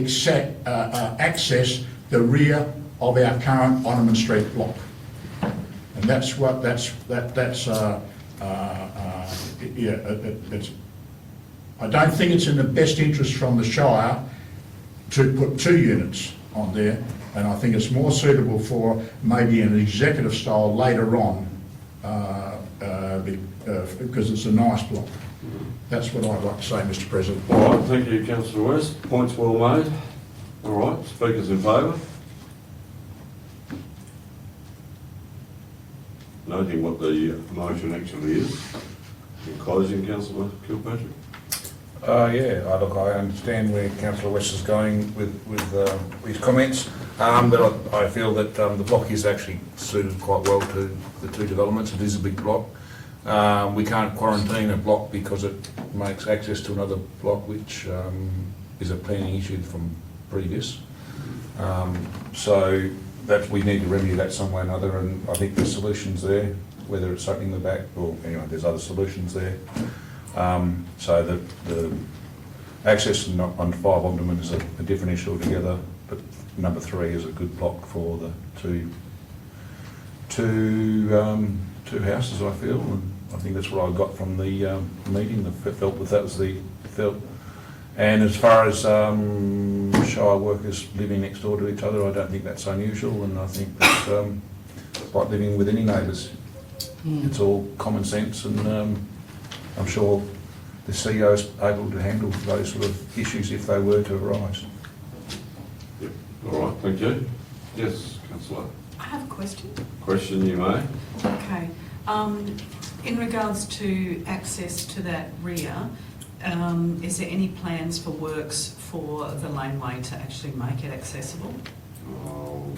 access the rear of our current Ornament Street block. And that's what, I don't think it's in the best interest from the Shire to put 2 units on there, and I think it's more suitable for maybe an executive style later on, because it's a nice block. That's what I'd like to say, Mr. President. All right, thank you, Councillor West. Points well made. All right, speakers in favour? Noting what the motion actually is. In closing, Councillor Kilpatrick. Look, I understand where Councillor West is going with his comments, but I feel that the block is actually suited quite well to the 2 developments. It is a big block. We can't quarantine a block because it makes access to another block, which is a planning issue from previous. So that we need to remedy that some way or another, and I think there's solutions there, whether it's opening the back, or anyway, there's other solutions there. So the access on 5 Omdurman is a different issue altogether, but number 3 is a good block for the two houses, I feel, and I think that's what I got from the meeting. I felt that was the felt. And as far as Shire workers living next door to each other, I don't think that's unusual, and I think that's like living with any neighbours. It's all common sense, and I'm sure the CEO is able to handle those sort of issues if they were to arise. Yep. All right, thank you. Yes, Councillor. I have a question. Question you may. Okay. In regards to access to that rear, is there any plans for works for the laneway to actually make it accessible?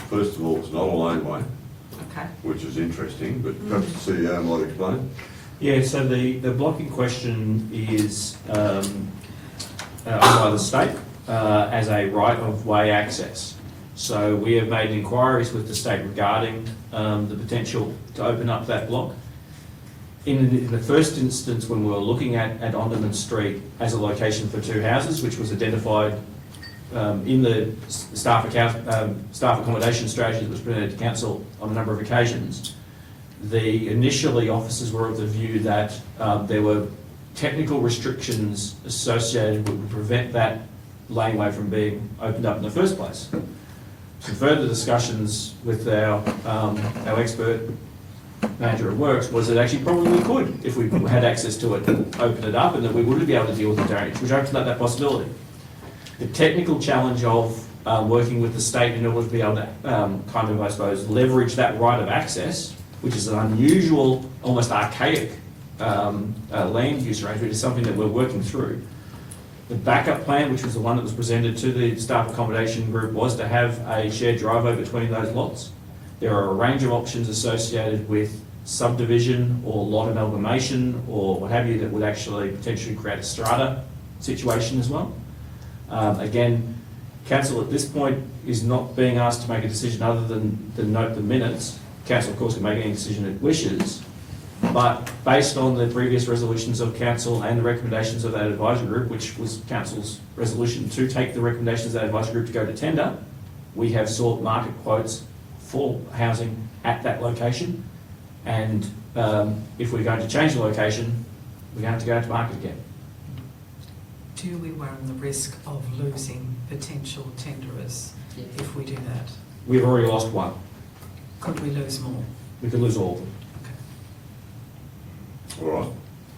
First of all, it's not a laneway, Okay. which is interesting, but perhaps the CEO might explain. Yeah, so the block in question is owned by the state as a right-of-way access. So we have made inquiries with the state regarding the potential to open up that block. In the first instance, when we were looking at Omdurman Street as a location for 2 houses, which was identified in the staff accommodation strategy that was presented to council on a number of occasions, initially officers were of the view that there were technical restrictions associated that would prevent that laneway from being opened up in the first place. Some further discussions with our expert manager of works was that actually probably we could, if we had access to it, open it up, and that we would be able to deal with the drainage, which opened up that possibility. The technical challenge of working with the state in order to be able to kind of, I suppose, leverage that right of access, which is an unusual, almost archaic land use arrangement, is something that we're working through. The backup plan, which was the one that was presented to the staff accommodation group, was to have a shared driveway between those lots. There are a range of options associated with subdivision or lot amalgamation or what have you that would actually potentially create a strata situation as well. Again, Council at this point is not being asked to make a decision other than note the minutes. Council, of course, can make any decision it wishes, but based on the previous resolutions of council and the recommendations of that advisory group, which was council's resolution to take the recommendations of that advisory group to go to tender, we have sought market quotes for housing at that location. And if we're going to change the location, we're going to have to go to market again. Do we run the risk of losing potential tenderers Yes. if we do that? We've already lost one. Could we lose more? We could lose all of them. All right.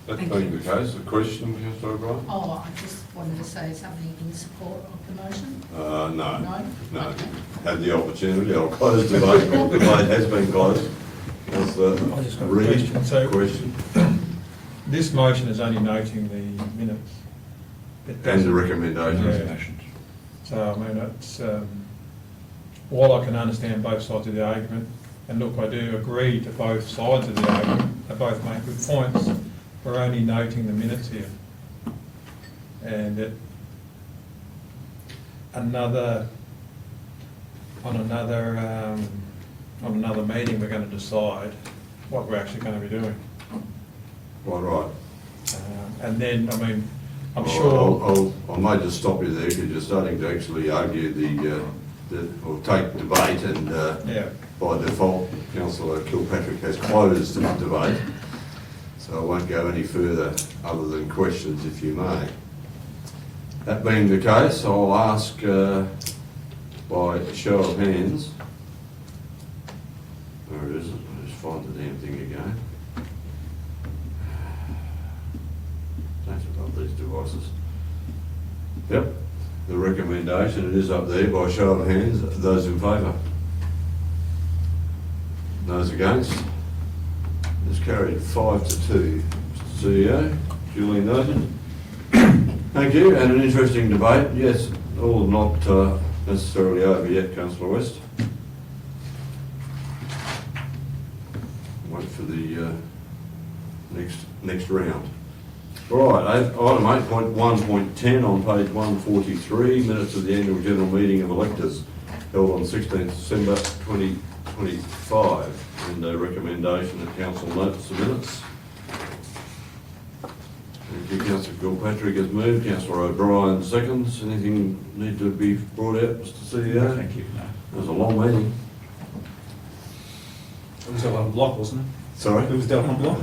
That Thank being you. the case, the question, Councillor O'Brien? Oh, I just wanted to say something in support of the motion. No. No? No. Okay. Had the opportunity, I'll close debate. Debate has been closed. Councillor I just got a Reid, question. So- question. This motion is only noting the minutes. It And the doesn't- recommendations. So, I mean, it's, while I can understand both sides of the argument, and look, I do agree to both sides of the argument, they both make good points, we're only noting the minutes here. And that on another meeting, we're going to decide what we're actually going to be doing. Quite right. And then, I mean, I'm Well, sure, I might just stop you there because you're starting to actually argue or take debate, and yeah, by default, Councillor Kilpatrick has closed the debate. So I won't go any further other than questions, if you may. That being the case, I'll ask by show of hands. Where is it? I'll just find the damn thing again. Don't love these devices. Yep, the recommendation, it is up there by show of hands. Those in favour? Those against? It's carried 5-2. Mr. CEO, duly noted. Thank you, and an interesting debate. Yes, all not necessarily over yet, Councillor West. Wait for the next round. All right, item 8.1.10 on page 143, minutes of the annual general meeting of electors held on 16th December 2025, and a recommendation that council notes the minutes. Thank you, Councillor Kilpatrick has moved, Councillor O'Brien seconds. Anything need to be brought out, Mr. CEO? Thank you. No. It was a long meeting. It was done on block, wasn't it? Sorry? It was done on block.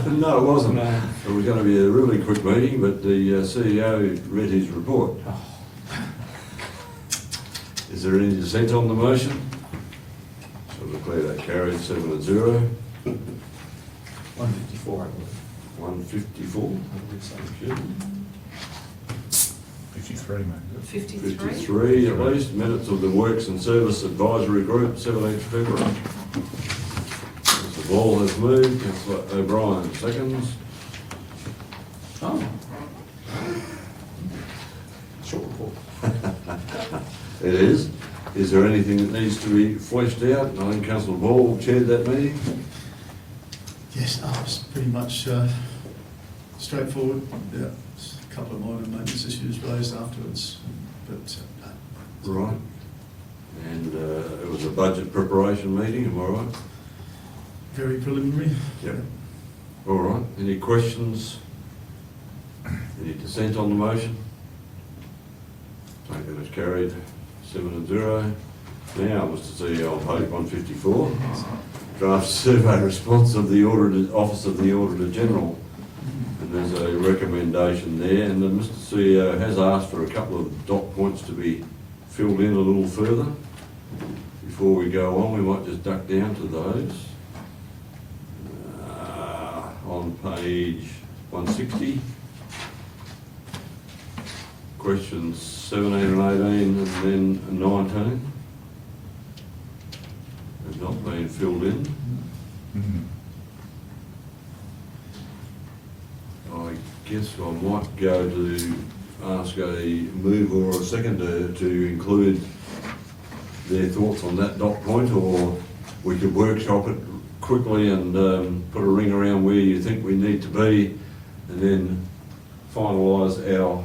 No, it wasn't. No. It was going to be a really quick meeting, but the CEO read his report. Is there any dissent on the motion? So declare that carried 7-0. 154, I believe. 154. I believe so. Thank you. 53, mate. 53? 53 at least. Minutes of the Works and Service Advisory Group, 17th February. Mr. Ball has moved, Councillor O'Brien seconds. Oh. Short report. It is. Is there anything that needs to be fleshed out? I think Councillor Ball chaired that meeting. Yes, no, it's pretty much straightforward. Yeah, a couple of minor maintenance issues raised afterwards, but no. Right. And it was a budget preparation meeting, am I right? Very preliminary. Yep. All right. Any questions? Any dissent on the motion? Take it as carried, 7-0. Now, Mr. CEO, on page 154, draft survey response of the Office of the Auditor General. And there's a recommendation there, and then Mr. CEO has asked for a couple of dot points to be filled in a little further. Before we go on, we might just duck down to those. On page 160, questions 17 and 18 and then 19 have not been filled in. I guess I might go to ask a mover or a seconder to include their thoughts on that dot point, or we could workshop it quickly and put a ring around where you think we need to be, and then finalise our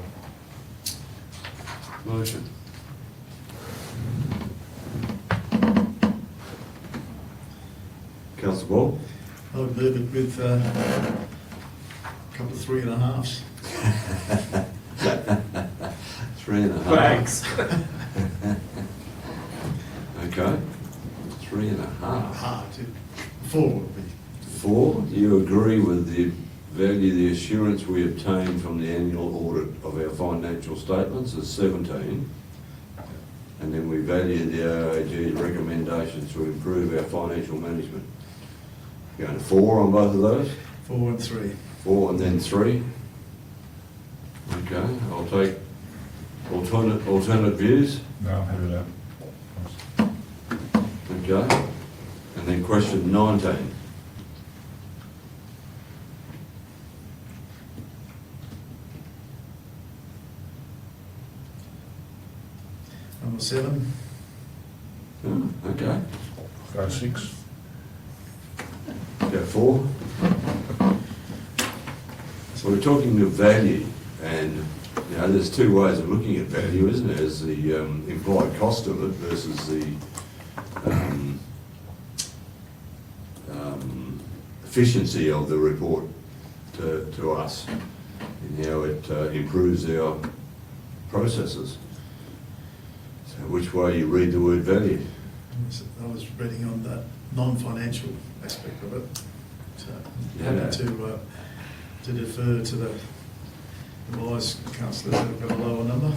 motion. Councillor Ball? I would move it with a couple of 3.5s. 3.5. Thanks. Okay, 3.5. Hard. 4 would be. 4, do you agree with the value, the assurance we obtained from the annual audit of our financial statements as 17? And then we value the OAG's recommendations to improve our financial management. Going to 4 on both of those? 4 and 3. 4 and then 3? Okay, I'll take alternate views. No, I'm happy with that. Okay, and then question 19. Number 7. Oh, okay, Go 6. go 4. So we're talking of value, and you know, there's two ways of looking at value, isn't there? There's the implied cost of it versus the efficiency of the report to us, and how it improves our processes. So which way you read the word value? I was reading on that non-financial aspect of it. So Yeah. happy to defer to the wise councillors that have got a lower number.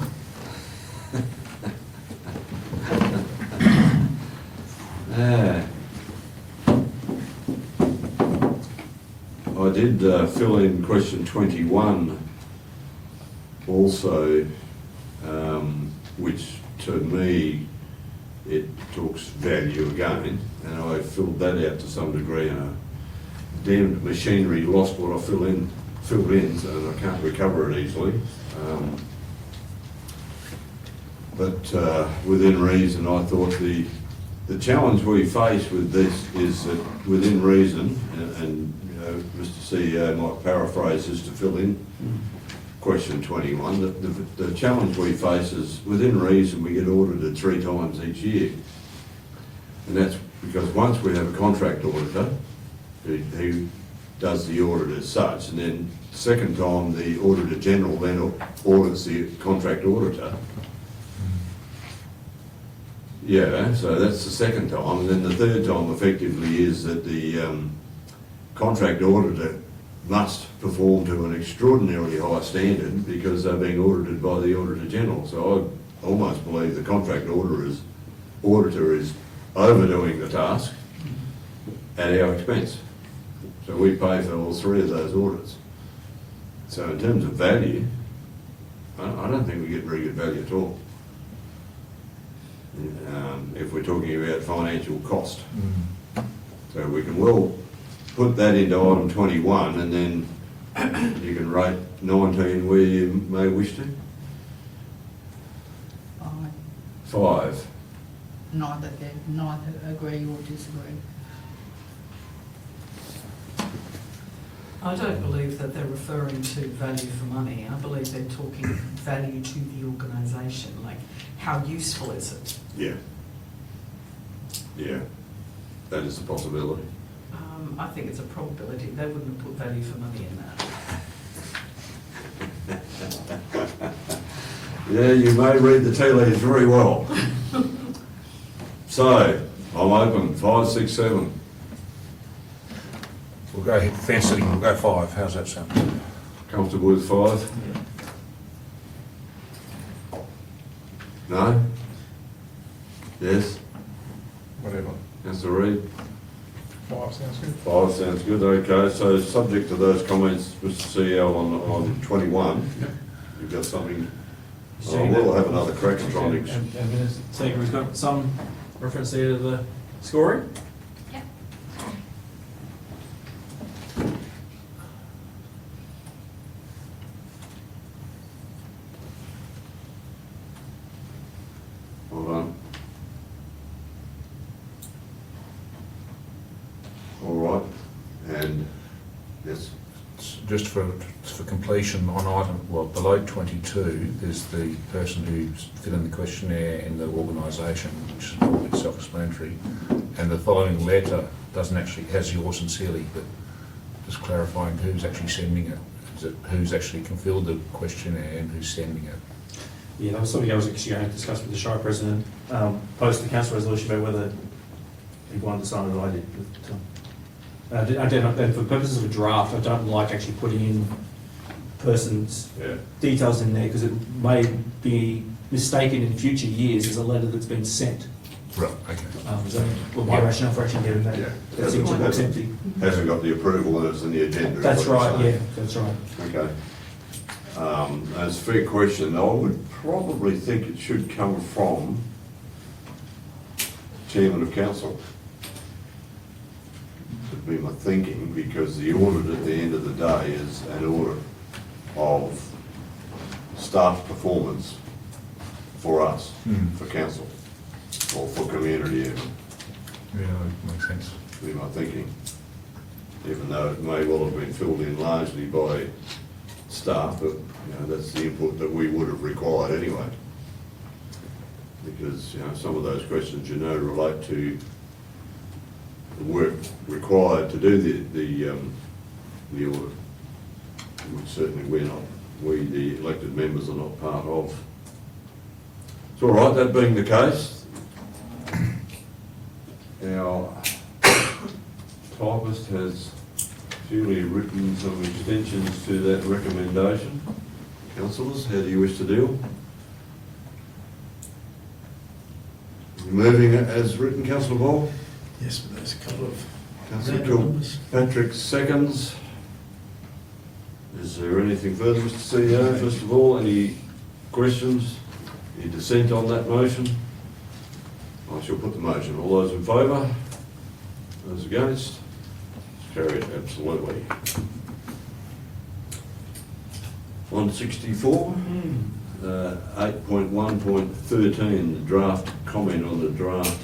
I did fill in question 21 also, which to me, it talks value again, and I filled that out to some degree, and damned machinery lost what I filled in, and I can't recover it easily. But within reason, I thought the challenge we face with this is that within reason, and you know, Mr. CEO might paraphrase this to fill in question 21, the challenge we face is within reason we get audited 3 times each year. And that's because once we have a contract auditor who does the audit as such, and then the second time the Auditor General then audits the contract auditor. Yeah, so that's the second time, and then the third time effectively is that the contract auditor must perform to an extraordinarily high standard because they're being audited by the Auditor General. So I almost believe the contract auditor is overdoing the task at our expense. So we pay for all 3 of those audits. So in terms of value, I don't think we get very good value at all. If we're talking about financial cost. So we can well put that into item 21, and then you can rate 19 where you may wish to. 5. Neither agree or disagree. I don't believe that they're referring to value for money. I believe they're talking value to the organisation, like how useful is it? Yeah. Yeah, that is a possibility. I think it's a probability. They wouldn't have put value for money in that. Yeah, you may read the tea leaves very well. So, I'm open, 5, 6, 7. We'll go fair sitting, we'll go 5. How's that sound? Comfortable with 5? No? Yes? Whatever. Councillor Reid? 5 sounds good. 5 sounds good, okay. So subject to those comments, Mr. CEO, on 21, you've got something, we'll have another crack at trying to... And Minister Seeger has got some reference there to the scoring. Yep. Hold on. All right, and yes, Just for for completion on item, well, below 22, there's the person who's filling the questionnaire in the organisation, which is a little bit self-explanatory, and the following letter doesn't actually, has yours sincerely, but just clarifying who's actually sending it. Is it who's actually filled the questionnaire and who's sending it? Yeah, that was something I was actually going to discuss with the Shire President, post the council resolution about whether he wanted to sign it or I did. But, and for purposes of a draft, I don't like actually putting in persons' Yeah. details in there because it may be mistaken in future years as a letter that's been sent. Right, okay. So, well, my rationale for actually getting that, Yeah. that signature box empty. Hasn't got the approval that is in the agenda. is That's what you're right, saying. yeah, that's right. Okay. That's a fair question. I would probably think it should come from Chairman of Council. Would be my thinking, because the audit at the end of the day is an audit of staff performance for us, for council, or for community even. Yeah, that makes sense. Would be my thinking. Even though it may well have been filled in largely by staff, but, you know, that's the input that we would have required anyway. Because, you know, some of those questions, you know, relate to the work required to do the audit, which certainly we, the elected members, are not part of. It's all right, that being the case. Our typist has duly written some extensions to that recommendation. Councillors, how do you wish to deal? Moving it as written, Councillor Ball? Yes, but there's a couple of Councillor random Cool. numbers. Patrick seconds. Is there anything further, Mr CEO? First of all, any questions? Any dissent on that motion? I shall put the motion. All those in favour? Those against? Carried, absolutely. 164, 8.1.13, the draft comment on the draft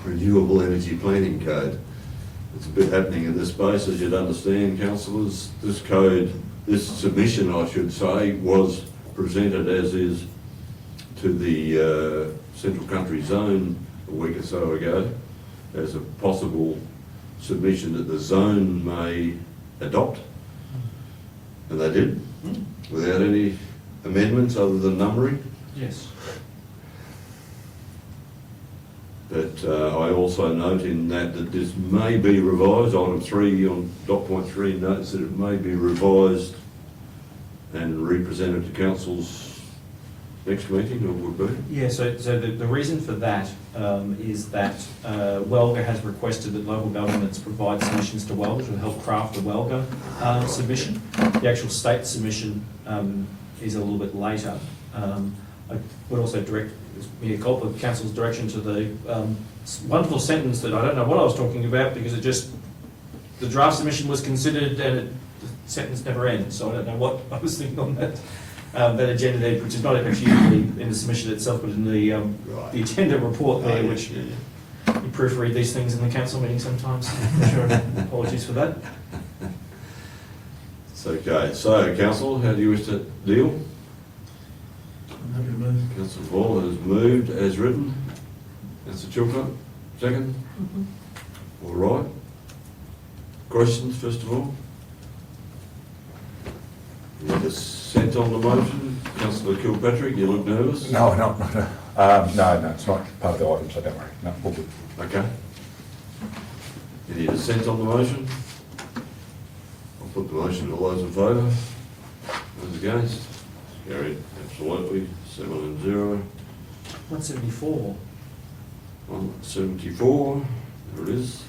renewable energy planning code. It's a bit happening in this space, as you'd understand, councillors. This code, this submission, I should say, was presented as is to the Central Country Zone a week or so ago as a possible submission that the zone may adopt. And they did, without any amendments other than numbering. Yes. But I also note in that this may be revised, item 3 on dot point 3 notes that it may be revised and represented to council's next meeting, or would be. Yeah, so the reason for that is that WELGA has requested that local governments provide submissions to WELGA to help craft the WELGA submission. The actual state submission is a little bit later. I would also direct Mayor Culper, Council's direction to the wonderful sentence that I don't know what I was talking about because it just, the draft submission was considered and the sentence never ends, so I don't know what I was thinking on that. That agenda there, which is not actually in the submission itself, but in the agenda report there, which you proofread these things in the council meeting sometimes. Sure, apologies for that. It's okay. So, council, how do you wish to deal? I'm happy to move. Councillor Ball has moved as written. Councillor Chilcott, second. All right. Questions, first of all? Any dissent on the motion? Councillor Kilpatrick, you look nervous? No, no, it's not part of the item, so don't worry. No, all good. Okay. Any dissent on the motion? I'll put the motion to all those in favour. Those against? Carried, absolutely. 7-0. 174. 174, there it is.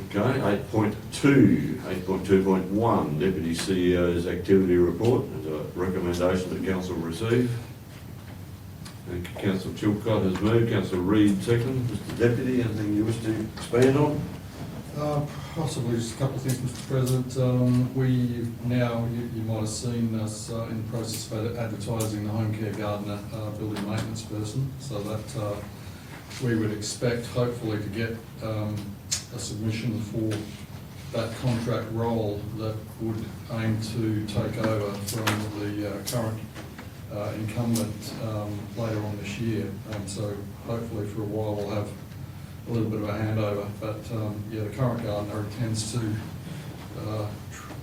Okay, 8.2.1, Deputy CEO's activity report. There's a recommendation that council receive. Thank you, Councillor Chilcott has moved. Councillor Reid second. Mr Deputy, anything you wish to expand on? Possibly just a couple of things, Mr President. We now, you might have seen us in the process of advertising the home care gardener building maintenance person, so that we would expect hopefully to get a submission for that contract role that would aim to take over from the current incumbent later on this year. So hopefully for a while we'll have a little bit of a handover. But yeah, the current gardener intends to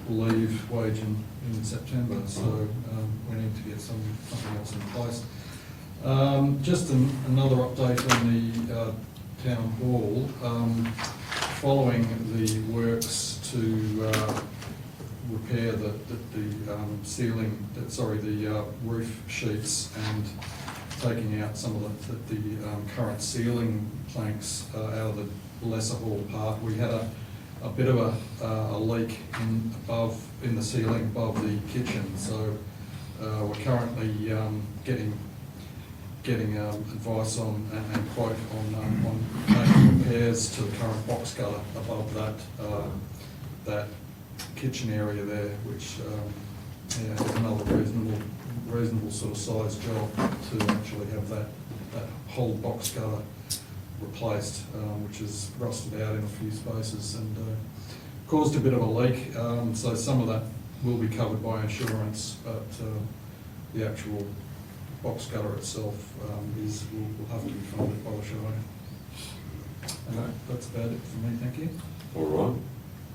leave wage in September, so we need to get something else in place. Just another update on the town hall. Following the works to repair the ceiling, the roof sheets, and taking out some of the current ceiling planks out of the lesser hall part, we had a bit of a leak in the ceiling above the kitchen. So we're currently getting advice on and quote on making repairs to the current box gutter above that kitchen area there, which is another reasonable sort of size job to actually have that whole box gutter replaced, which is rusted out in a few spaces and caused a bit of a leak. So some of that will be covered by insurance, but the actual box gutter itself will have to be funded by the Shire. And that's about it for me, thank you. All right.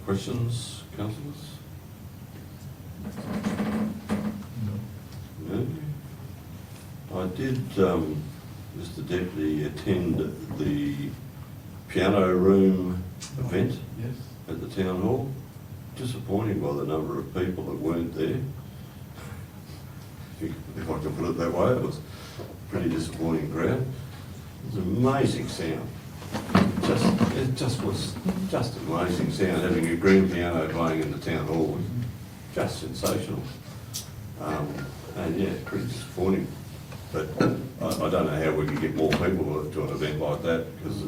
Questions, councillors? No? I did, Mr Deputy, attend the piano room event Yes. at the town hall. Disappointing by the number of people that weren't there. If I can put it that way, it was a pretty disappointing crowd. It was amazing sound. It just was just amazing sound. Having a grand piano playing in the town hall was just sensational. And yeah, pretty disappointing. But I don't know how we can get more people to an event like that, because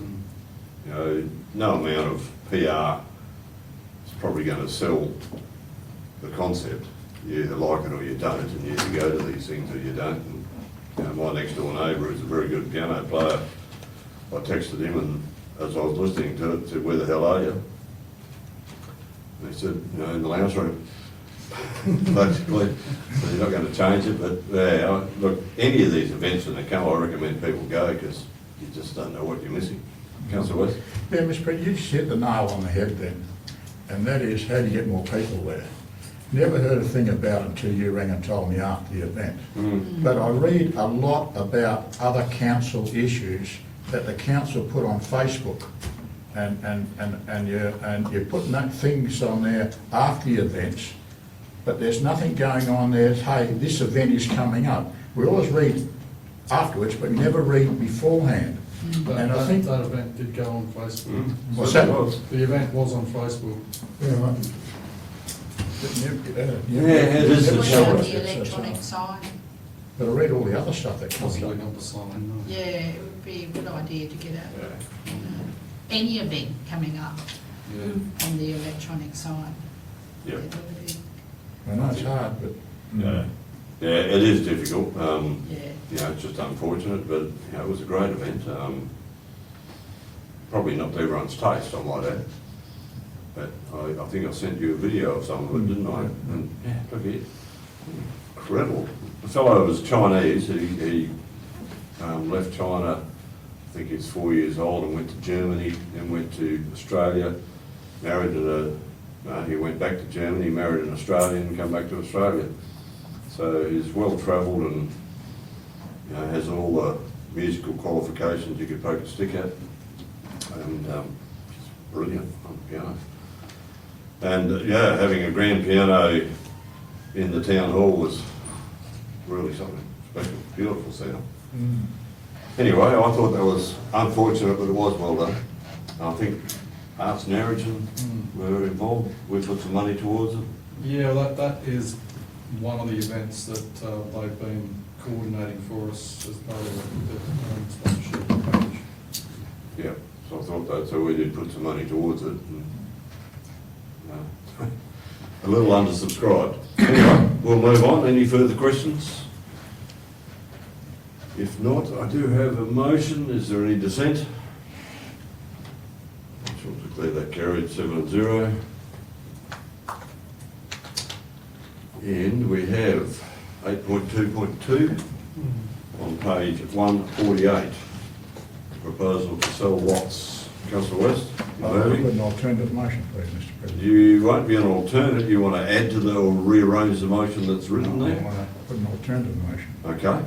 no amount of PR is probably going to sell the concept. You either like it or you don't, and you either go to these things or you don't. And, my next door neighbour is a very good piano player. I texted him, and as I was listening to it, said, "Where the hell are you?" And he said, "In the lounge room." Basically, so you're not going to change it, but yeah, look, any of these events when they come, I recommend people go, because you just don't know what you're missing. Councillor West? Yeah, Mr. President, you just hit the nail on the head then, and that is, how do you get more people there? Never heard a thing about it until you rang and told me after the event. But I read a lot about other council issues that the council put on Facebook, and you're putting that things on there after the events, but there's nothing going on there, hey, this event is coming up. We always read afterwards, but never read beforehand. And I think that event did go on Facebook. What's that? The event was on Facebook. Yeah, it is Never the saw Show it. the electronic sign. But I read all the other stuff that comes Possibly up. not the sign, no. Yeah, it would be a good idea to get out any event coming up Yeah. on the electronic sign. Yeah. That would be- I know it's hard, but. Yeah, it is difficult. Yeah. It's just unfortunate, but it was a great event. Probably not to everyone's taste, I might add. But I think I sent you a video of some of it, didn't I? And yeah, look at it. Incredible. The fellow was Chinese. He left China, I think he's 4 years old, and went to Germany, then went to Australia, he went back to Germany, married an Australian, and come back to Australia. So he's well travelled and has all the musical qualifications you could poke a stick at, and brilliant on the piano. And having a grand piano in the town hall was really something special, beautiful sound. Anyway, I thought that was unfortunate, but it was well done. I think Arts and Origin were involved. We put some money towards it. Yeah, that is one of the events that they've been coordinating for us as part of the sponsorship package. Yeah, so I thought that, so we did put some money towards it. And, a little undersubscribed. Anyway, we'll move on. Any further questions? If not, I do have a motion. Is there any dissent? I shall declare that carried 7-0. And we have 8.2.2 on page 148. Proposal to sell lots. Councillor West, you I'll put moving? an alternative motion, please, Mr President. You won't be an alternate, you want to add to the, or rearrange the motion that's written I there? want to put an alternative motion. Okay,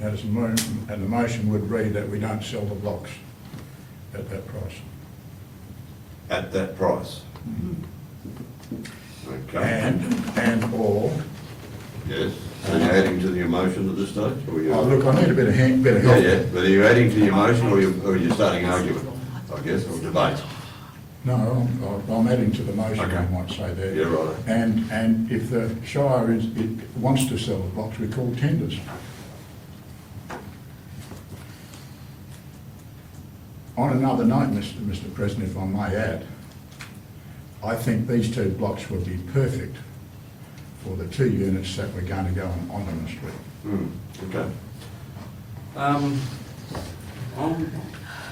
And the motion would read that we don't sell the blocks at that price. at that price. Okay, And or, yes, are you adding to the motion at this stage? Or you- oh, look, I need a bit of Yeah, help. yeah, but are you adding to your motion or are you starting argument, I guess, or debate? No, I'm adding to the motion, Okay. I might say there. Yeah, right. And if the Shire wants to sell the blocks, we call tenders. On another note, Mr President, if I may add, I think these two blocks would be perfect for the 2 units that we're going to go on Onderman Street. Okay.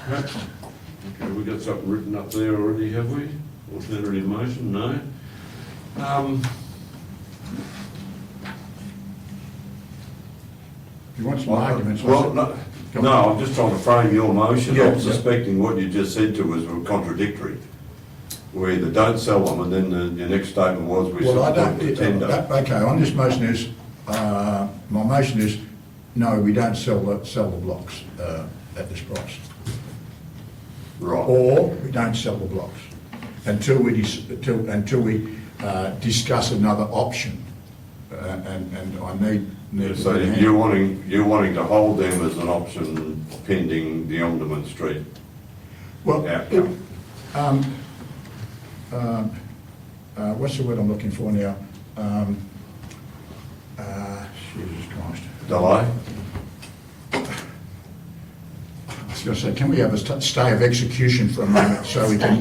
Perhaps, okay, we got something written up there already, have we? Alternative motion, no? If you want some arguments, I Well, said- no, Go no, on. I'm just trying to frame your motion. Yeah, I'm yeah. suspecting what you just said to us were contradictory. We either don't sell them, and then your next statement was we Well, I support don't, the tender. okay, on this motion is, my motion is, no, we don't sell the blocks at this price. Right. Or we don't sell the blocks until we discuss another option. And I need. So you're wanting to hold them as an option pending the Omdurman Street Well, outcome? what's the word I'm looking for now? Jesus Christ. Delay? I was going to say, can we have a stay of execution for a moment so we can,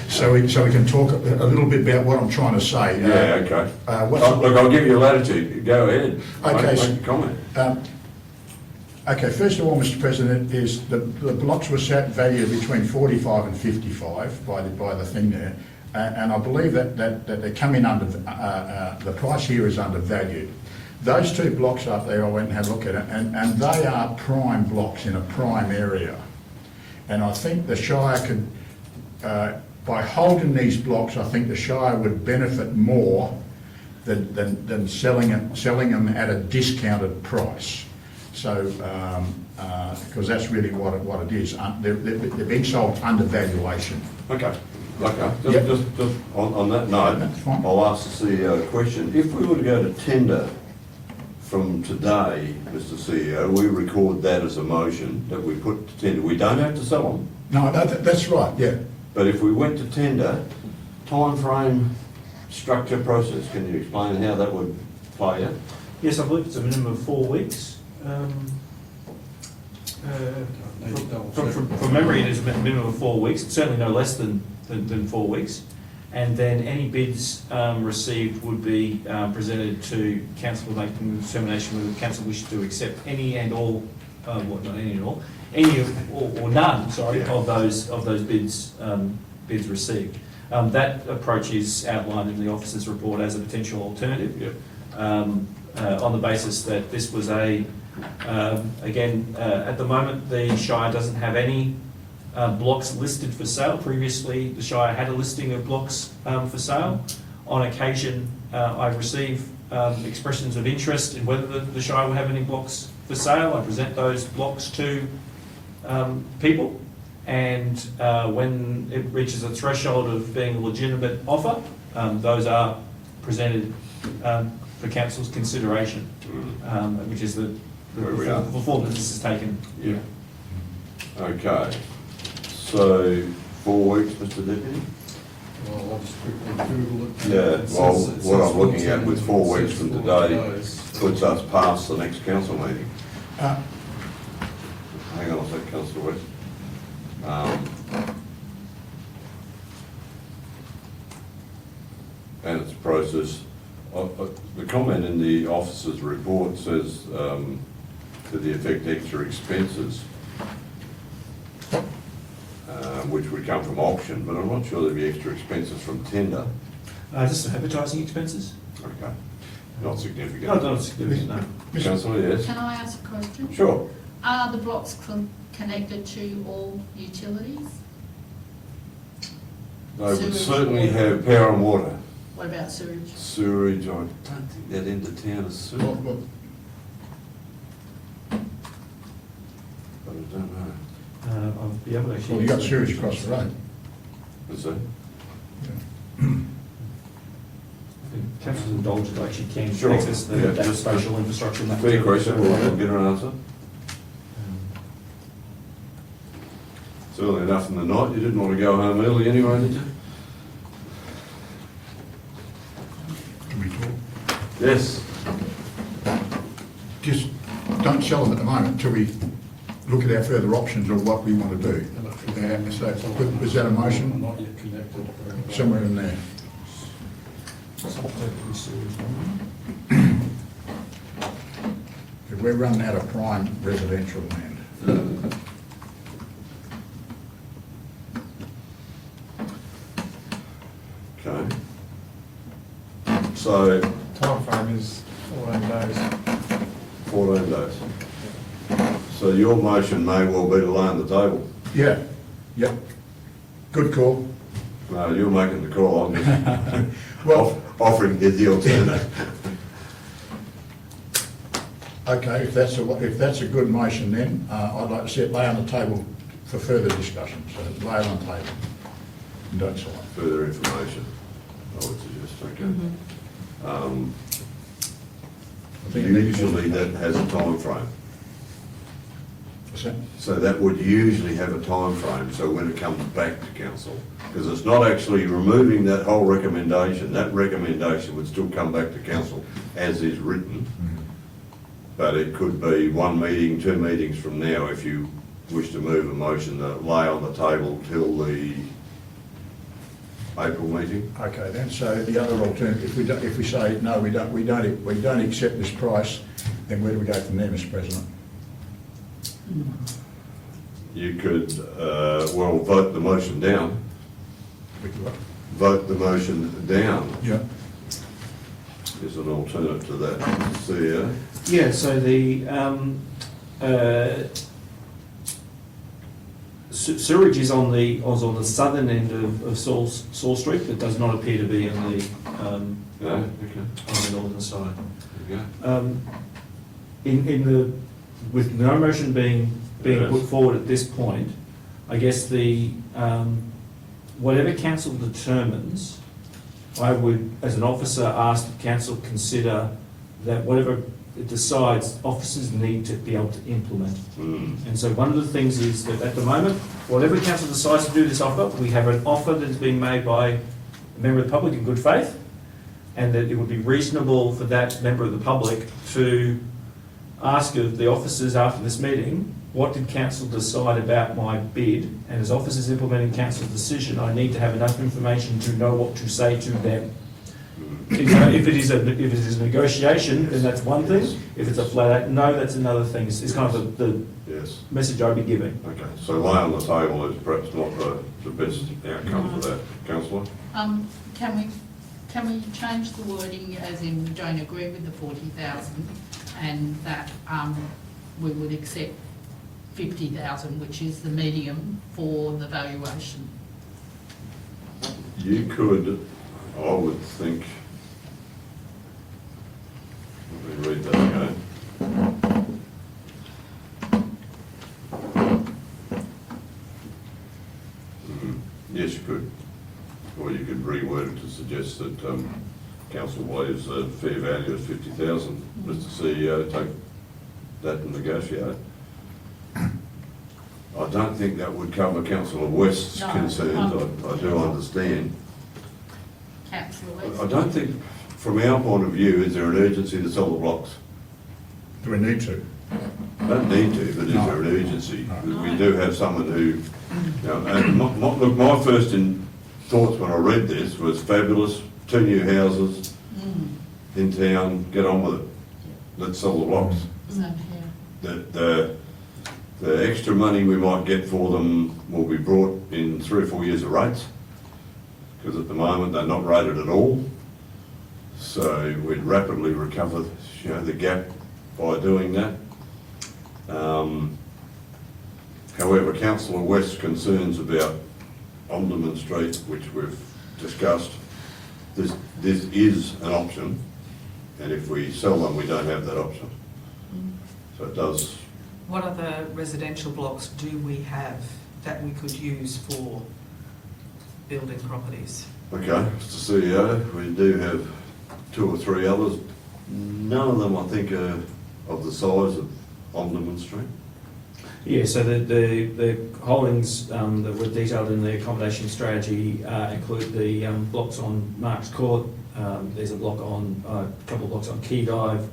so we can talk a little bit about what I'm trying to say? Yeah, okay. what's the- Look, I'll give you latitude. Go ahead. Okay, Make a comment. Okay, first of all, Mr President, is the blocks were set valued between 45 and 55 by the thing there, and I believe that they come in under, the price here is undervalued. Those two blocks up there, I went and had a look at it, and they are prime blocks in a prime area. And I think the Shire could, by holding these blocks, I think the Shire would benefit more than selling them at a discounted price. So, because that's really what it is. They're being sold under valuation. Okay. Yep. Just on that note, That's fine. I'll ask the CEO a question. If we were to go to tender from today, Mr CEO, we record that as a motion that we put to tender. We don't have to sell them, No, that's right, yeah. but if we went to tender, time frame, structure, process, can you explain how that would play out? Yes, I believe it's a minimum of 4 weeks. Need to double check. From memory, it is a minimum of 4 weeks, certainly no less than 4 weeks. And then any bids received would be presented to council to make a determination whether the council wishes to accept any and all, not any and all, any or none, sorry, of those bids received. That approach is outlined in the officer's report as a potential alternative. On the basis that this was at the moment, the Shire doesn't have any blocks listed for sale. Previously, the Shire had a listing of blocks for sale. On occasion, I receive expressions of interest in whether the Shire will have any blocks for sale. I present those blocks to people, and when it reaches a threshold of being a legitimate offer, those are presented for council's consideration, which is the form that this is taken. Yeah. Okay. So, 4 weeks, Mr Deputy? Well, I'll just quickly Google it. Yeah, It well, says- it what says I'm looking at 14 with 4 and weeks from 4 today days. puts us past the next council meeting. Uh, Hang on a sec, Councillor West. And it's a process. The comment in the officer's report says to the effect extra expenses, which would come from auction, but I'm not sure there'd be extra expenses from tender. Just some advertising expenses. Okay, not significant. No, not significant, no. Councillor, yes? Can I ask a question? Sure. Are the blocks connected to all utilities? They would Sewage, certainly water. have power and water. What about sewage? Sewerage, I don't think that end of town is sewer, Well, well, but I don't know. I'll be able to actually. well, you got sewage across the road. Is that? Council's indulged, I actually can Sure, access yeah, that just- spatial infrastructure. and that Fair material. question, we'll get an answer. It's early enough in the night, you didn't want to go home early anyway, did you? Can we talk? Yes. Just don't sell them at the moment until we look at our further options of what we want to do. So, was that a motion? Not yet connected. Somewhere in there. We're running out of prime residential land. Okay. So, Timeframe is 14 days. 14 days. So your motion may well be to lay on the table. Yeah, yep. Good call. No, you're making the call, I'm just Well, offering the alternative. okay, if that's a good motion then, I'd like to see it lay on the table for further discussion. So lay it on the table. And don't sell it. Further information, I would suggest, okay. I think it needs- Usually that has a time frame. What's that? So that would usually have a time frame. So when it comes back to council, because it's not actually removing that whole recommendation, that recommendation would still come back to council as is written. But it could be 1 meeting, 2 meetings from now if you wish to move a motion that lay on the table till the April meeting. Okay then, so the other alternative, if we say, no, we don't accept this price, then where do we go from there, Mr. President? You could, well, vote the motion down. We could what? Vote the motion down Yeah. is an alternative to that. CEO? Yeah, so the sewerage is on the southern end of Saul Street, but does not appear to be on the No? Okay. on the northern side. There you go. In the, with no motion being Yes. put forward at this point, I guess the, whatever council determines, I would, as an officer, ask the council consider that whatever it decides, officers need to be able to implement. And so one of the things is that at the moment, whatever council decides to do this offer, we have an offer that is being made by a member of the public in good faith, and that it would be reasonable for that member of the public to ask of the officers after this meeting, what did council decide about my bid? And as officers implementing council's decision, I need to have enough information to know what to say to them. If it is a negotiation, then that's one thing. If it's a flat out no, that's another thing. It's kind of the Yes. message I'd be giving. Okay, so lay on the table is perhaps not the best outcome for that. Councillor? Can we change the wording as in we don't agree with the 40,000 and that we would accept 50,000, which is the medium for the valuation? You could, I would think, let me read that again. Yes, you could. Or you could reword it to suggest that council believes the fair value is 50,000. Mr. CEO, take that and negotiate. I don't think that would cover Councillor West's No. concerns. I do understand. Councillor I West? don't think, from our point of view, is there an urgency to sell the blocks? Do we need to? Don't need to, but is No. there an urgency? No. We do have someone who, you know, and look, my first thoughts when I read this was fabulous, 2 new houses in town, get on with it. Let's sell the blocks. Same here. The extra money we might get for them will be brought in 3 or 4 years of rates, because at the moment they're not rated at all. So we'd rapidly recover, the gap by doing that. However, Councillor West's concerns about Omdurman Street, which we've discussed, this is an option, and if we sell them, we don't have that option. So it does. What other residential blocks do we have that we could use for building properties? Okay, Mr. CEO, we do have 2 or 3 others. None of them, I think, are of the size of Omdurman Street. Yeah, so the holdings that were detailed in the accommodation strategy include the blocks on Marks Court. There's a couple of blocks on Key Dive.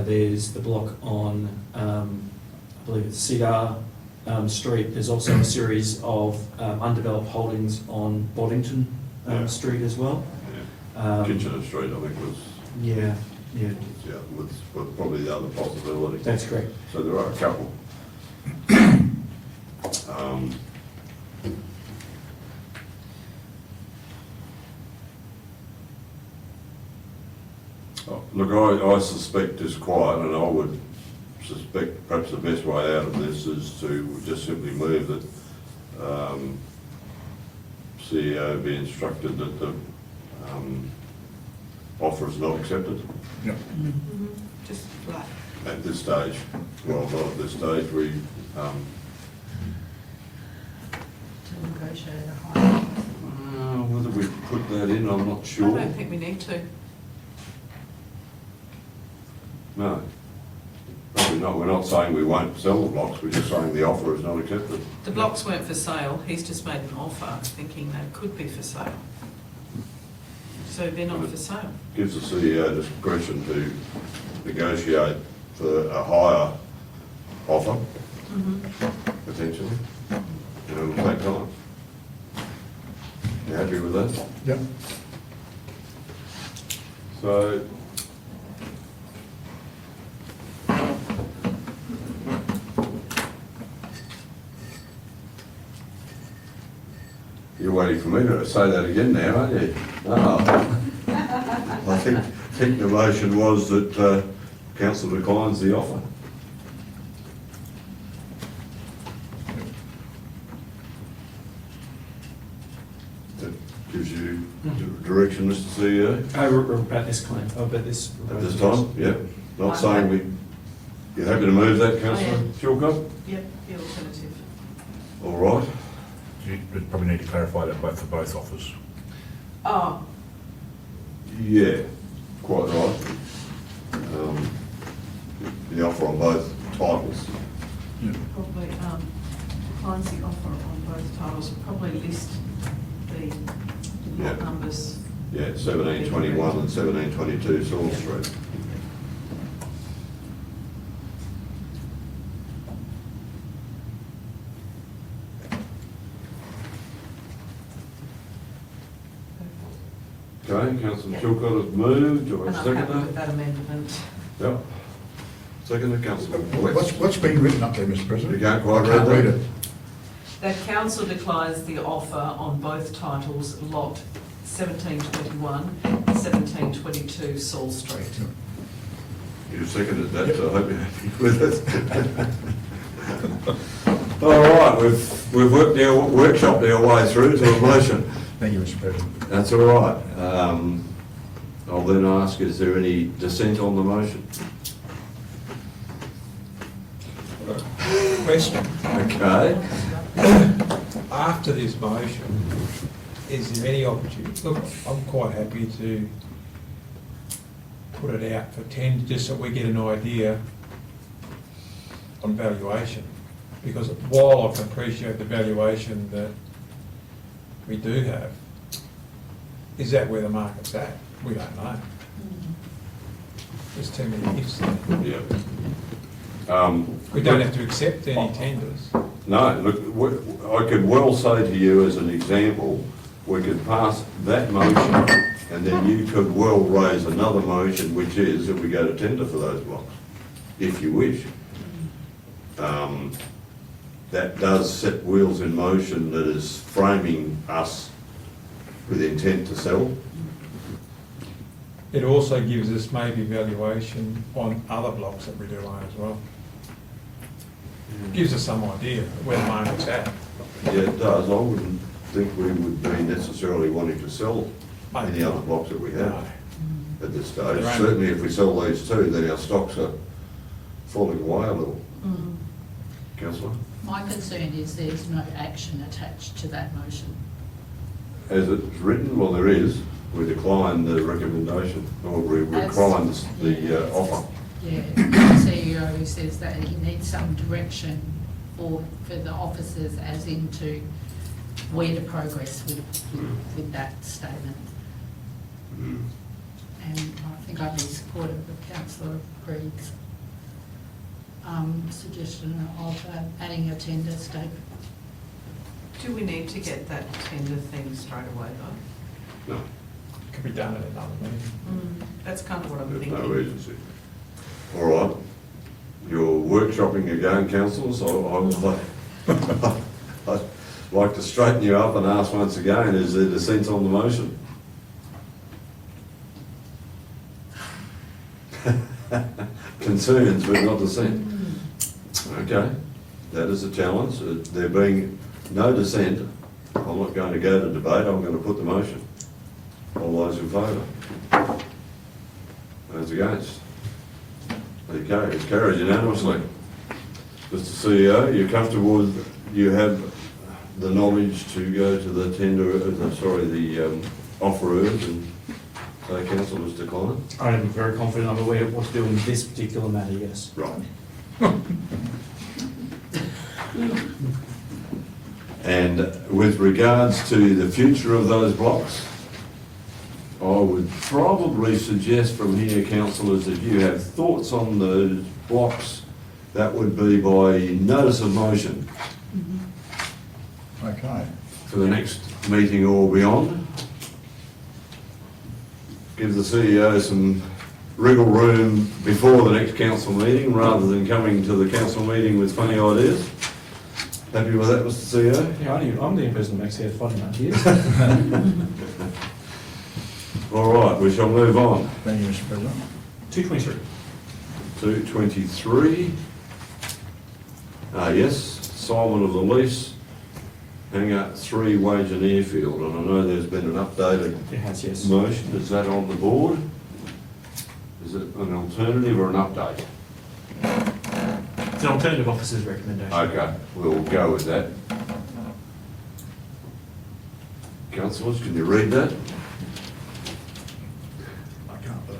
There's the block on, I believe it's Cedar Street. There's also a series of undeveloped holdings on Boddington Street as well. Yeah. Kitchener Street, I think, was Yeah. with probably the other possibility. That's correct. So there are a couple. Look, I suspect it's quiet, and I would suspect perhaps the best way out of this is to just simply move that CEO be instructed that the offer is not accepted Yep. Just like, at this stage. Well, not at this stage, we, To negotiate a higher. whether we put that in, I'm not I sure. don't think we need to. No. No, we're not saying we won't sell the blocks, we're just saying the offer is not accepted. The blocks weren't for sale, he's just made an offer thinking they could be for sale. So they're not for sale. Gives the CEO discretion to negotiate for a higher offer, potentially, and it'll take time. You happy with that? Yep. So, you're waiting for me to say that again now, aren't you? Oh. I think the motion was that council declines the offer. That gives you direction, Mr. CEO? About this claim, about this. At this time, yeah. Not saying we, you're happy to move that, councillor Chilcott? Yep, the alternative. All right. You probably need to clarify that for both offers. Oh, Yeah, quite right. The offer on both titles. probably, declines the offer on both titles, probably list the Yeah. lot numbers. Yeah, 1721 and 1722 Saul Street. Okay, councillor Chilcott has moved, or And I'm second happy with that? that amendment. Yep. Second, councillor West. What's been written up there, Mr. You President? can't quite I can't read read that? it. That council declines the offer on both titles, lot 1721, 1722 Saul Street. You seconded that, so I hope you're happy with it. All right, we've workshopped our way through to a motion. Thank you, Mr. President. That's all right. I'll then ask, is there any dissent on the motion? Question, Okay. after this motion, is there any opportunity, look, I'm quite happy to put it out for 10, just so we get an idea on valuation. Because while I can appreciate the valuation that we do have, is that where the market's at? We don't know. There's too many ifs there. Yeah. We don't have to accept any tenders. No, look, I could well say to you as an example, we could pass that motion and then you could well raise another motion, which is that we go to tender for those blocks, if you wish. That does set wheels in motion that is framing us with intent to sell. it also gives us maybe valuation on other blocks that we do own as well. Gives us some idea where the market's at. Yeah, it does. I wouldn't think we would be necessarily wanting to sell any other blocks that we have at this stage. They're only- Certainly if we sell these two, then our stocks are falling away a little. Councillor? My concern is there's no action attached to that motion. As it's written, well, there is. We decline the recommendation, or we decline the offer. Yeah, the CEO says that he needs some direction for the officers as into where to progress with that statement. And I think I'd be supportive of Councillor Creed's suggestion of adding a tender statement. Do we need to get that tender thing straight away though? No, Could be done at another meeting. That's kind of what I'm there's thinking. no urgency. All right. You're workshopping again, councillor, so I would like, I'd like to straighten you up and ask once again, is there dissent on the motion? Concerns but not dissent. Okay, that is a challenge. There being no dissent, I'm not going to go to debate, I'm going to put the motion. All those in favour? Those against? Okay, it's carried unanimously. Mr CEO, you're comfortable with, you have the knowledge to go to the tender, the offerers and say council was declining? I am very confident I'm aware of what to do in this particular matter, yes. Right. And with regards to the future of those blocks, I would probably suggest from here, councillors, that you have thoughts on those blocks, that would be by notice of motion Okay. for the next meeting or beyond. Give the CEO some wriggle room before the next council meeting, rather than coming to the council meeting with funny ideas. Happy with that, Mr CEO? Yeah, I'm the only person who makes it funny ideas. All right, we shall move on. Thank you, Mr. President. 223. 223. Yes, Simon of the lease, hangar 3 Wagon Airfield, and I know there's been an updated It has, yes. motion. Is that on the board? Is it an alternative or an update? It's an alternative officer's recommendation. Okay, we'll go with that. Councillors, can you read that? I can't, but I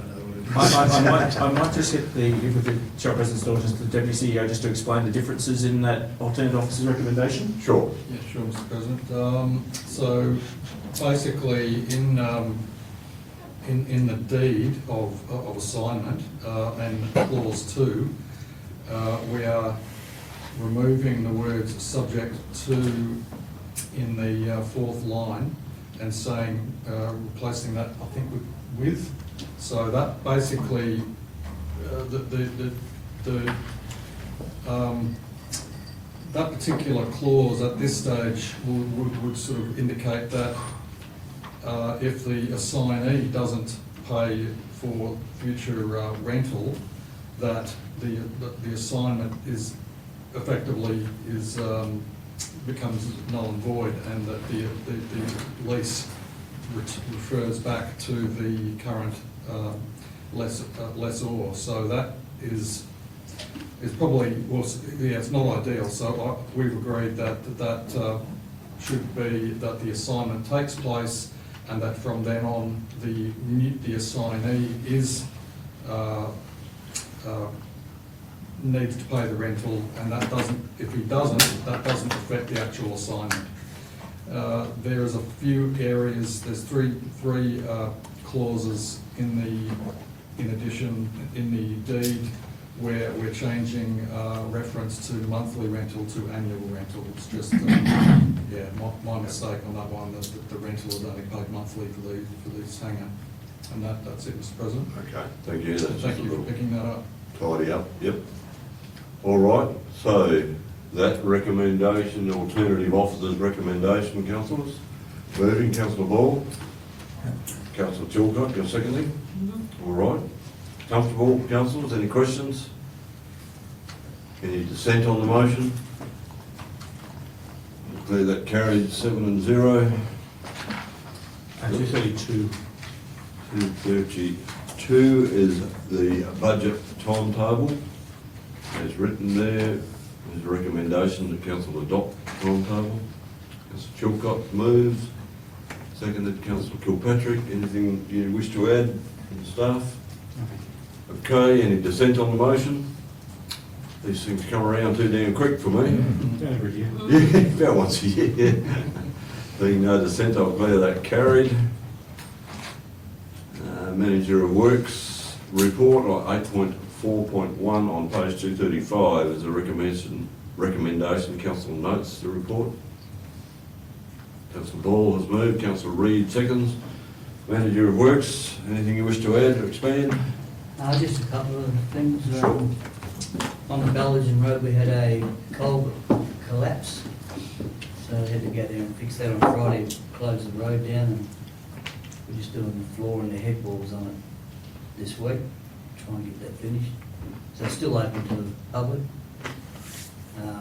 know what it is. I might just get with the Chair President's or just the Deputy CEO, just to explain the differences in that alternative officer's recommendation. Sure. Yeah, sure, Mr. President. So basically, in the deed of assignment and clause 2, we are removing the words "subject to" in the fourth line and saying, replacing that, I think, with. So that basically, that particular clause at this stage would sort of indicate that if the assignee doesn't pay for future rental, that the assignment is effectively becomes null and void, and that the lease refers back to the current lessor. So that is probably, well, yeah, it's not ideal. So we've agreed that should be that the assignment takes place, and that from then on the assignee is needs to pay the rental, and that doesn't, if he doesn't, that doesn't affect the actual assignment. There's a few areas, there's three clauses in addition in the deed where we're changing reference to monthly rental to annual rental. It's just, yeah, my mistake on that one, that the rental is only paid monthly for this hangar. And that's it, Mr. President. Okay, thank you. That's Thank just a you for little picking that up. tidy up, yep. All right, so that recommendation, alternative officer's recommendation, councillors. Moving, councillor Ball. Councillor Chilcott, you're seconding? All right. Comfortable, councillors? Any questions? Any dissent on the motion? Declare that carried 7-0. 232. 232 is the budget timetable. As written there, there's a recommendation that council adopt the timetable. Councillor Chilcott moves. Seconded Councillor Kilpatrick. Anything you wish to add from the staff? Okay, any dissent on the motion? These things come around too damn quick for me. Every year. Yeah, about once a year. Being no dissent, I'll declare that carried. Manager of Works report, 8.4.1 on page 235 is a recommendation. Council notes the report. Councillor Ball has moved. Councillor Reid seconds. Manager of Works, anything you wish to add or expand? Just a couple of things. Sure. On the Bellingen Road, we had a culvert collapse, so we had to go there and fix that on Friday, close the road down, and we're just doing the floor and the headwalls on it this week, try and get that finished. So it's still open to the public.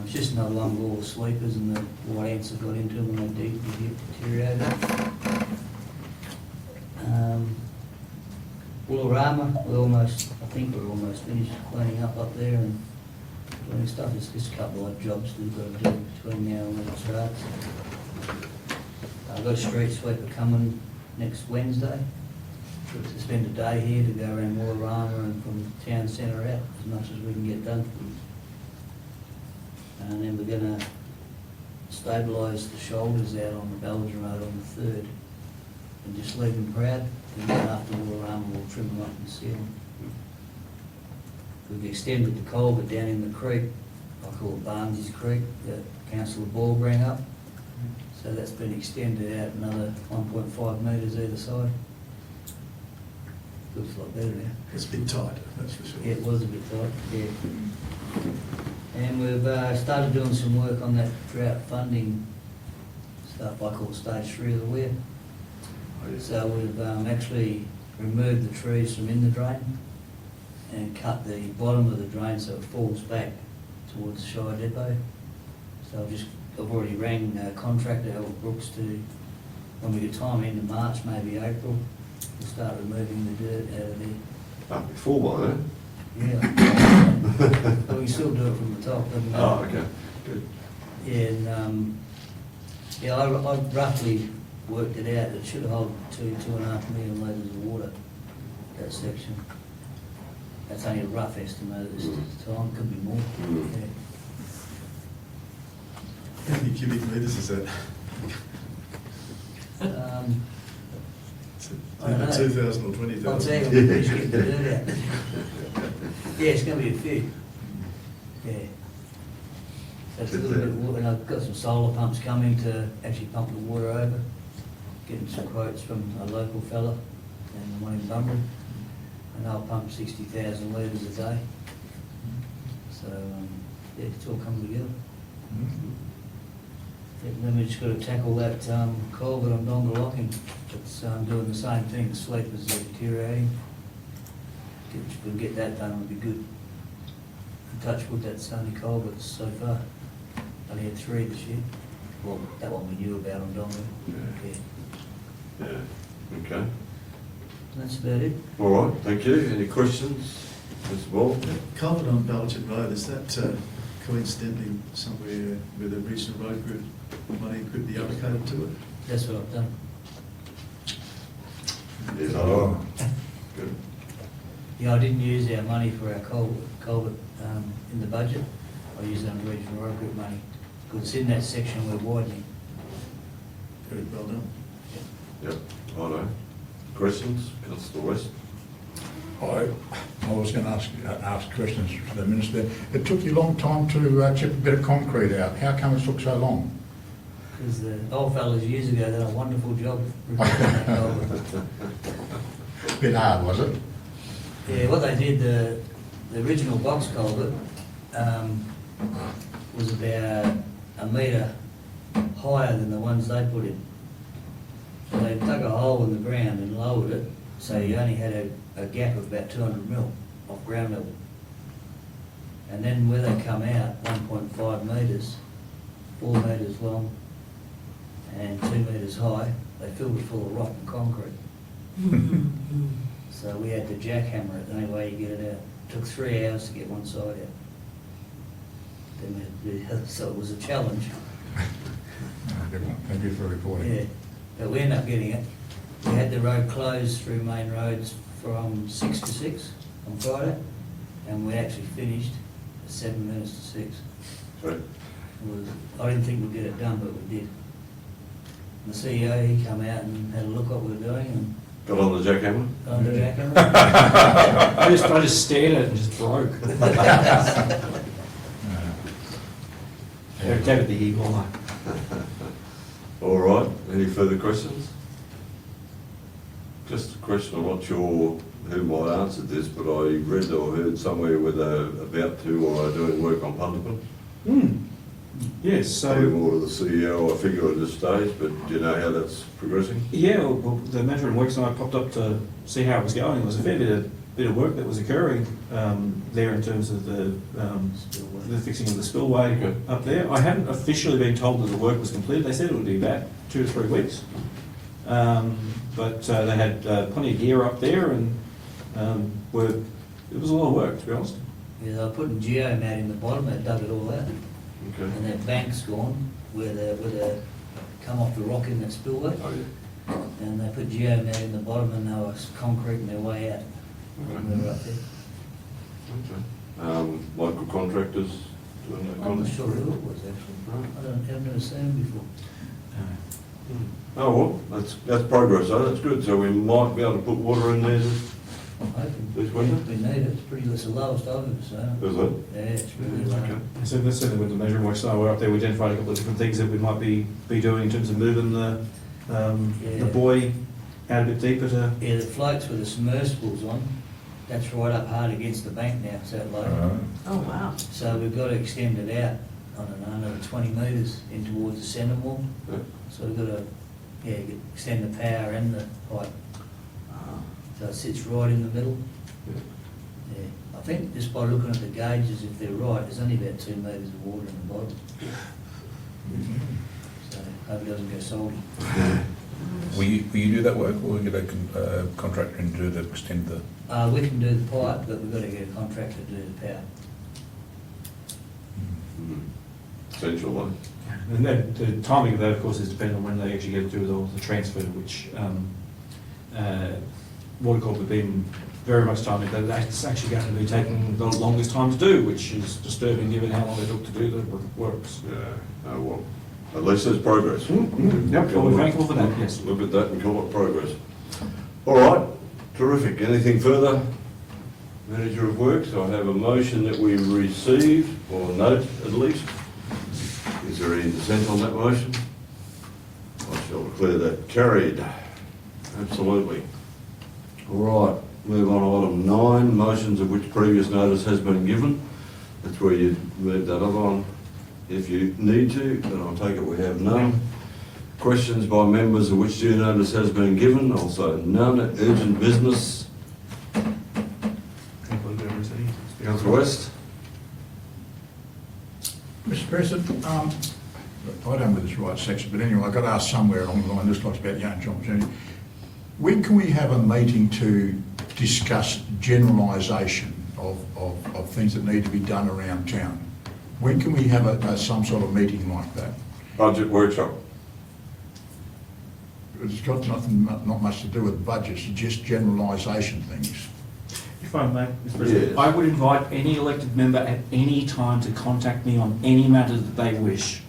It's just another one with all the sweepers and the white ants have got into them and they deteriorated. Woolorama, I think we're almost finished cleaning up there and doing stuff. It's just a couple of jobs we've got to do between now and when it starts. I've got a street sweeper coming next Wednesday. To spend a day here to go around Woolorama and from town centre out as much as we can get done. And then we're going to stabilise the shoulders out on the Bellingen Road on the 3rd and just leave them proud. And then after Woolorama we'll trim them up and seal them. We've extended the culvert down in the creek, I call it Barnsley's Creek, that Councillor Ball bring up. So that's been extended out another 1.5 metres either side. Looks a lot better now. It's a bit tight, that's for sure. Yeah, it was a bit tight, yeah. And we've started doing some work on that drought funding stuff I call stage 3 of the weir. So we've actually removed the trees from in the drain and cut the bottom of the drain so it falls back towards the Shire Depot. So I've already rang a contractor, Albert Brooks, to, when we get time, end of March, maybe April, we'll start removing the dirt out of there. Before by then. Yeah. But we still do it from the top, doesn't it? Oh, okay, good. Yeah, and, I roughly worked it out. It should hold 2.5 million litres of water, that section. That's only a rough estimate at this time, could be more. Mm. Yeah. How many cubic metres is that? I don't know. 2,000 or I'll 20,000? tell you, when we finish getting the dirt out. Yeah, it's going to be a few. Yeah. So it's a little bit of water, and I've got some solar pumps coming to actually pump the water over. Getting some quotes from a local fella and one in Bunbury. And they'll pump 60,000 litres a day. So, yeah, it's all coming together. Yeah, then we just got to tackle that culvert on Dongalocking. It's doing the same thing, the sleepers are deteriorating. If we can get that done, it would be good. Touch wood, that's only culverts so far. Only had 3 this year. Well, that one we knew about on Dongalocking. Yeah. Yeah, okay. That's about it. All right, thank you. Any questions, Mr. Ball? Culvert on Bellingen Road, is that coincidentally somewhere where the regional road group money could be allocated to it? That's what I've done. Yes, good. Yeah, I didn't use our money for our culvert in the budget. I used it under regional road group money because it's in that section we're widening. Very well done. Yep, I know. Questions, Councillor West? I was going to ask questions to the Minister. It took you a long time to chip a bit of concrete out. How come it took so long? Because the old fellas years ago did a wonderful job repairing that culvert. Bit hard, was it? Yeah, what they did, the original box culvert was about 1 metre higher than the ones they put in. So they dug a hole in the ground and lowered it, so you only had a gap of about 200 mil off ground level. And then where they come out, 1.5 metres, 4 metres long and 2 metres high, they filled it full of rock and concrete. So we had to jackhammer it, the only way you get it out. Took 3 hours to get one side out. Then we had the other, so it was a challenge. Thank you for reporting. Yeah, but we ended up getting it. We had the road closed through main roads from 6 to 6 on Friday, and we actually finished at 7 minutes to 6. Sorry. I didn't think we'd get it done, but we did. And the CEO, he come out and had a look what we were doing and Got on the jackhammer? on the jackhammer. I just stared at it and just broke. Gave it the eagle eye. All right, any further questions? Just a question, I'm not sure who might answer this, but I read or heard somewhere where they're about to or are doing work on Punterman. Yes, Probably so, more to the CEO, I figure, at this stage, but do you know how that's progressing? yeah, well, the manager in Works and I popped up to see how it was going. There was a fair bit of work that was occurring there in terms of the fixing of the spillway Okay. up there. I hadn't officially been told that the work was completed. They said it would be about 2 to 3 weeks. But they had plenty of gear up there and it was a lot of work, to be honest. Yeah, they were putting geomat in the bottom, they dug it all out. Okay. And that bank's gone, where they come off the rock in that spillway. Oh, yeah. And they put geomat in the bottom and they were concreting their way out when we were up there. Okay. Local contractors doing that I'm not contract? sure who it was actually. I've never seen them before. Oh, well, that's progress, though, that's good, so we might be able to put water in there, is I'm hoping. This winter? We need it, it's pretty, it's the lowest I've ever seen. it? Yeah, it's really low. Okay. So that's certainly with the measure and Works and I were up there, we identified a couple of different things that we might be doing in terms of moving the buoy out a bit deeper to. Yeah, the floats with the submersibles on, that's right up hard against the bank now, it's that low. Oh, wow. So we've got to extend it out, I don't know, another 20 metres in towards the centre wall. Yeah. So we've got to, extend the power and the pipe. So it sits right in the middle. Yeah. Yeah, I think just by looking at the gauges, if they're right, there's only about 2 metres of water in the bottom. So hope it doesn't go salty. Will you do that work, or will you get a contractor in to do the extend the? We can do the pipe, but we've got to get a contractor to do the power. Essential, though. And that, the timing of that, of course, is dependent on when they actually get to do the transfer, which Water Corp have been very much timing that that's actually going to be taking the longest time to do, which is disturbing given how long they took to do the works. Yeah, oh, well, at least there's progress. Yep, well, we're thankful for that, yes. Look at that and call it progress. All right, terrific. Anything further? Manager of Works, I have a motion that we receive, or note at least. Is there any dissent on that motion? I shall declare that carried. Absolutely. All right, move on to item 9, motions of which previous notice has been given. That's where you move that other on if you need to, but I'll take it we have none. Questions by members of which due notice has been given, also none. Urgent business. Councillor West. Mr. President, I don't know this right section, but anyway, I got asked somewhere along the line, this looks about young John opportunity. When can we have a meeting to discuss generalisation of things that need to be done around town? When can we have some sort of meeting like that? Budget workshop. It's got not much to do with budgets, it's just generalisation things. If I may, Mr. President, Yes. I would invite any elected member at any time to contact me on any matter that they wish.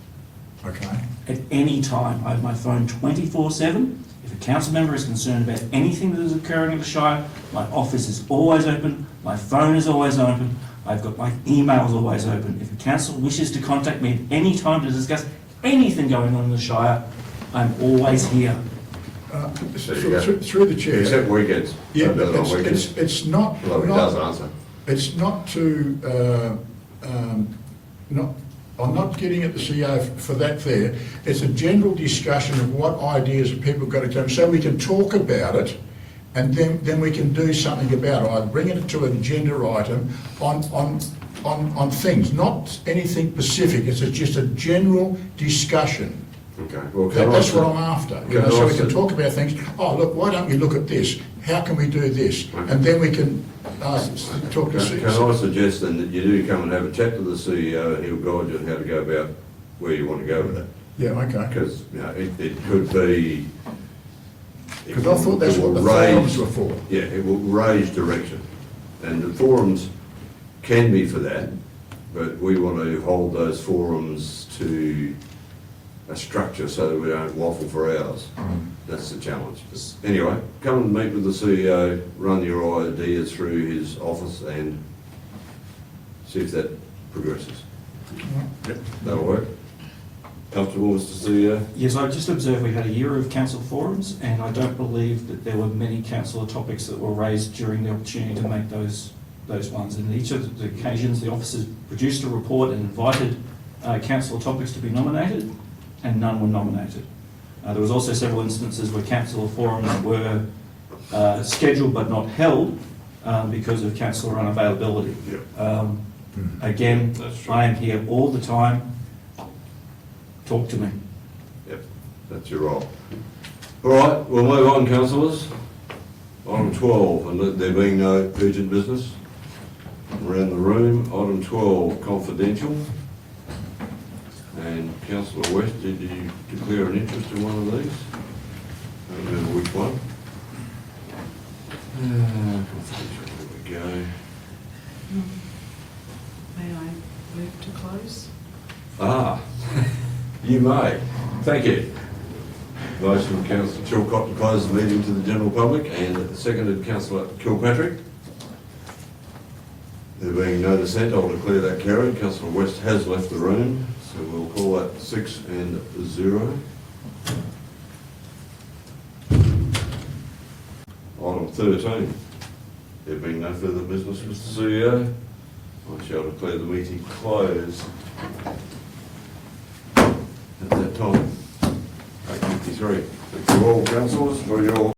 Okay? At any time. I have my phone 24/7. If a council member is concerned about anything that is occurring in the Shire, my office is always open, my phone is always open, I've got my emails always open. If a council wishes to contact me at any time to discuss anything going on in the Shire, I'm always here. There you go. Through the chair. Except weekends. Yeah, Don't do but it on weekends. it's not. Well, he does answer. It's not to, not I'm not getting at the CEO for that there. It's a general discussion of what ideas people got to come, so we can talk about it, and then we can do something about it. I bring it to an agenda item on things, not anything specific. It's just a general discussion. Okay, well, can I... That's what I'm after, you know, Can I so we can say- talk about things. Oh, look, why don't we look at this? How can we do this? And then we can talk to Can I suggest then that you do come and have a chat to the CEO, and he'll guide you on how to go about where you want to go with that? Yeah, okay. Because, you know, it could be... Because I thought that's it what the will raise- forums were for. Yeah, it will raise direction. And the forums can be for that, but we want to hold those forums to a structure so that we don't waffle for hours. That's the challenge. But anyway, come and meet with the CEO, run your ideas through his office and see if that progresses. Yep. That'll work. Comfortable, Mr. CEO? Yes, I just observed we had a year of council forums, and I don't believe that there were many councillor topics that were raised during the opportunity to make those ones. And each of the occasions, the officers produced a report and invited councillor topics to be nominated, and none were nominated. There was also several instances where councillor forums were scheduled but not held because of councillor unavailability. Again, That's true. I am here all the time. Talk to me. Yep, that's your role. All right, we'll move on, councillors. Item 12, and there being no urgent business around the room. Item 12, confidential. And councillor West, did you declare an interest in one of these? I don't remember which one. Confidential, there we go. May I move to close? Ah, you may. Thank you. Motion from Councillor Chilcott to close the meeting to the general public, and seconded Councillor Kilpatrick. There being no dissent, I'll declare that carried. Councillor West has left the room, so we'll call that 6-0. Item 13. There being no further business, Mr. CEO, I shall declare the meeting closed at that time, 8:53. Thank you all, councillors, for your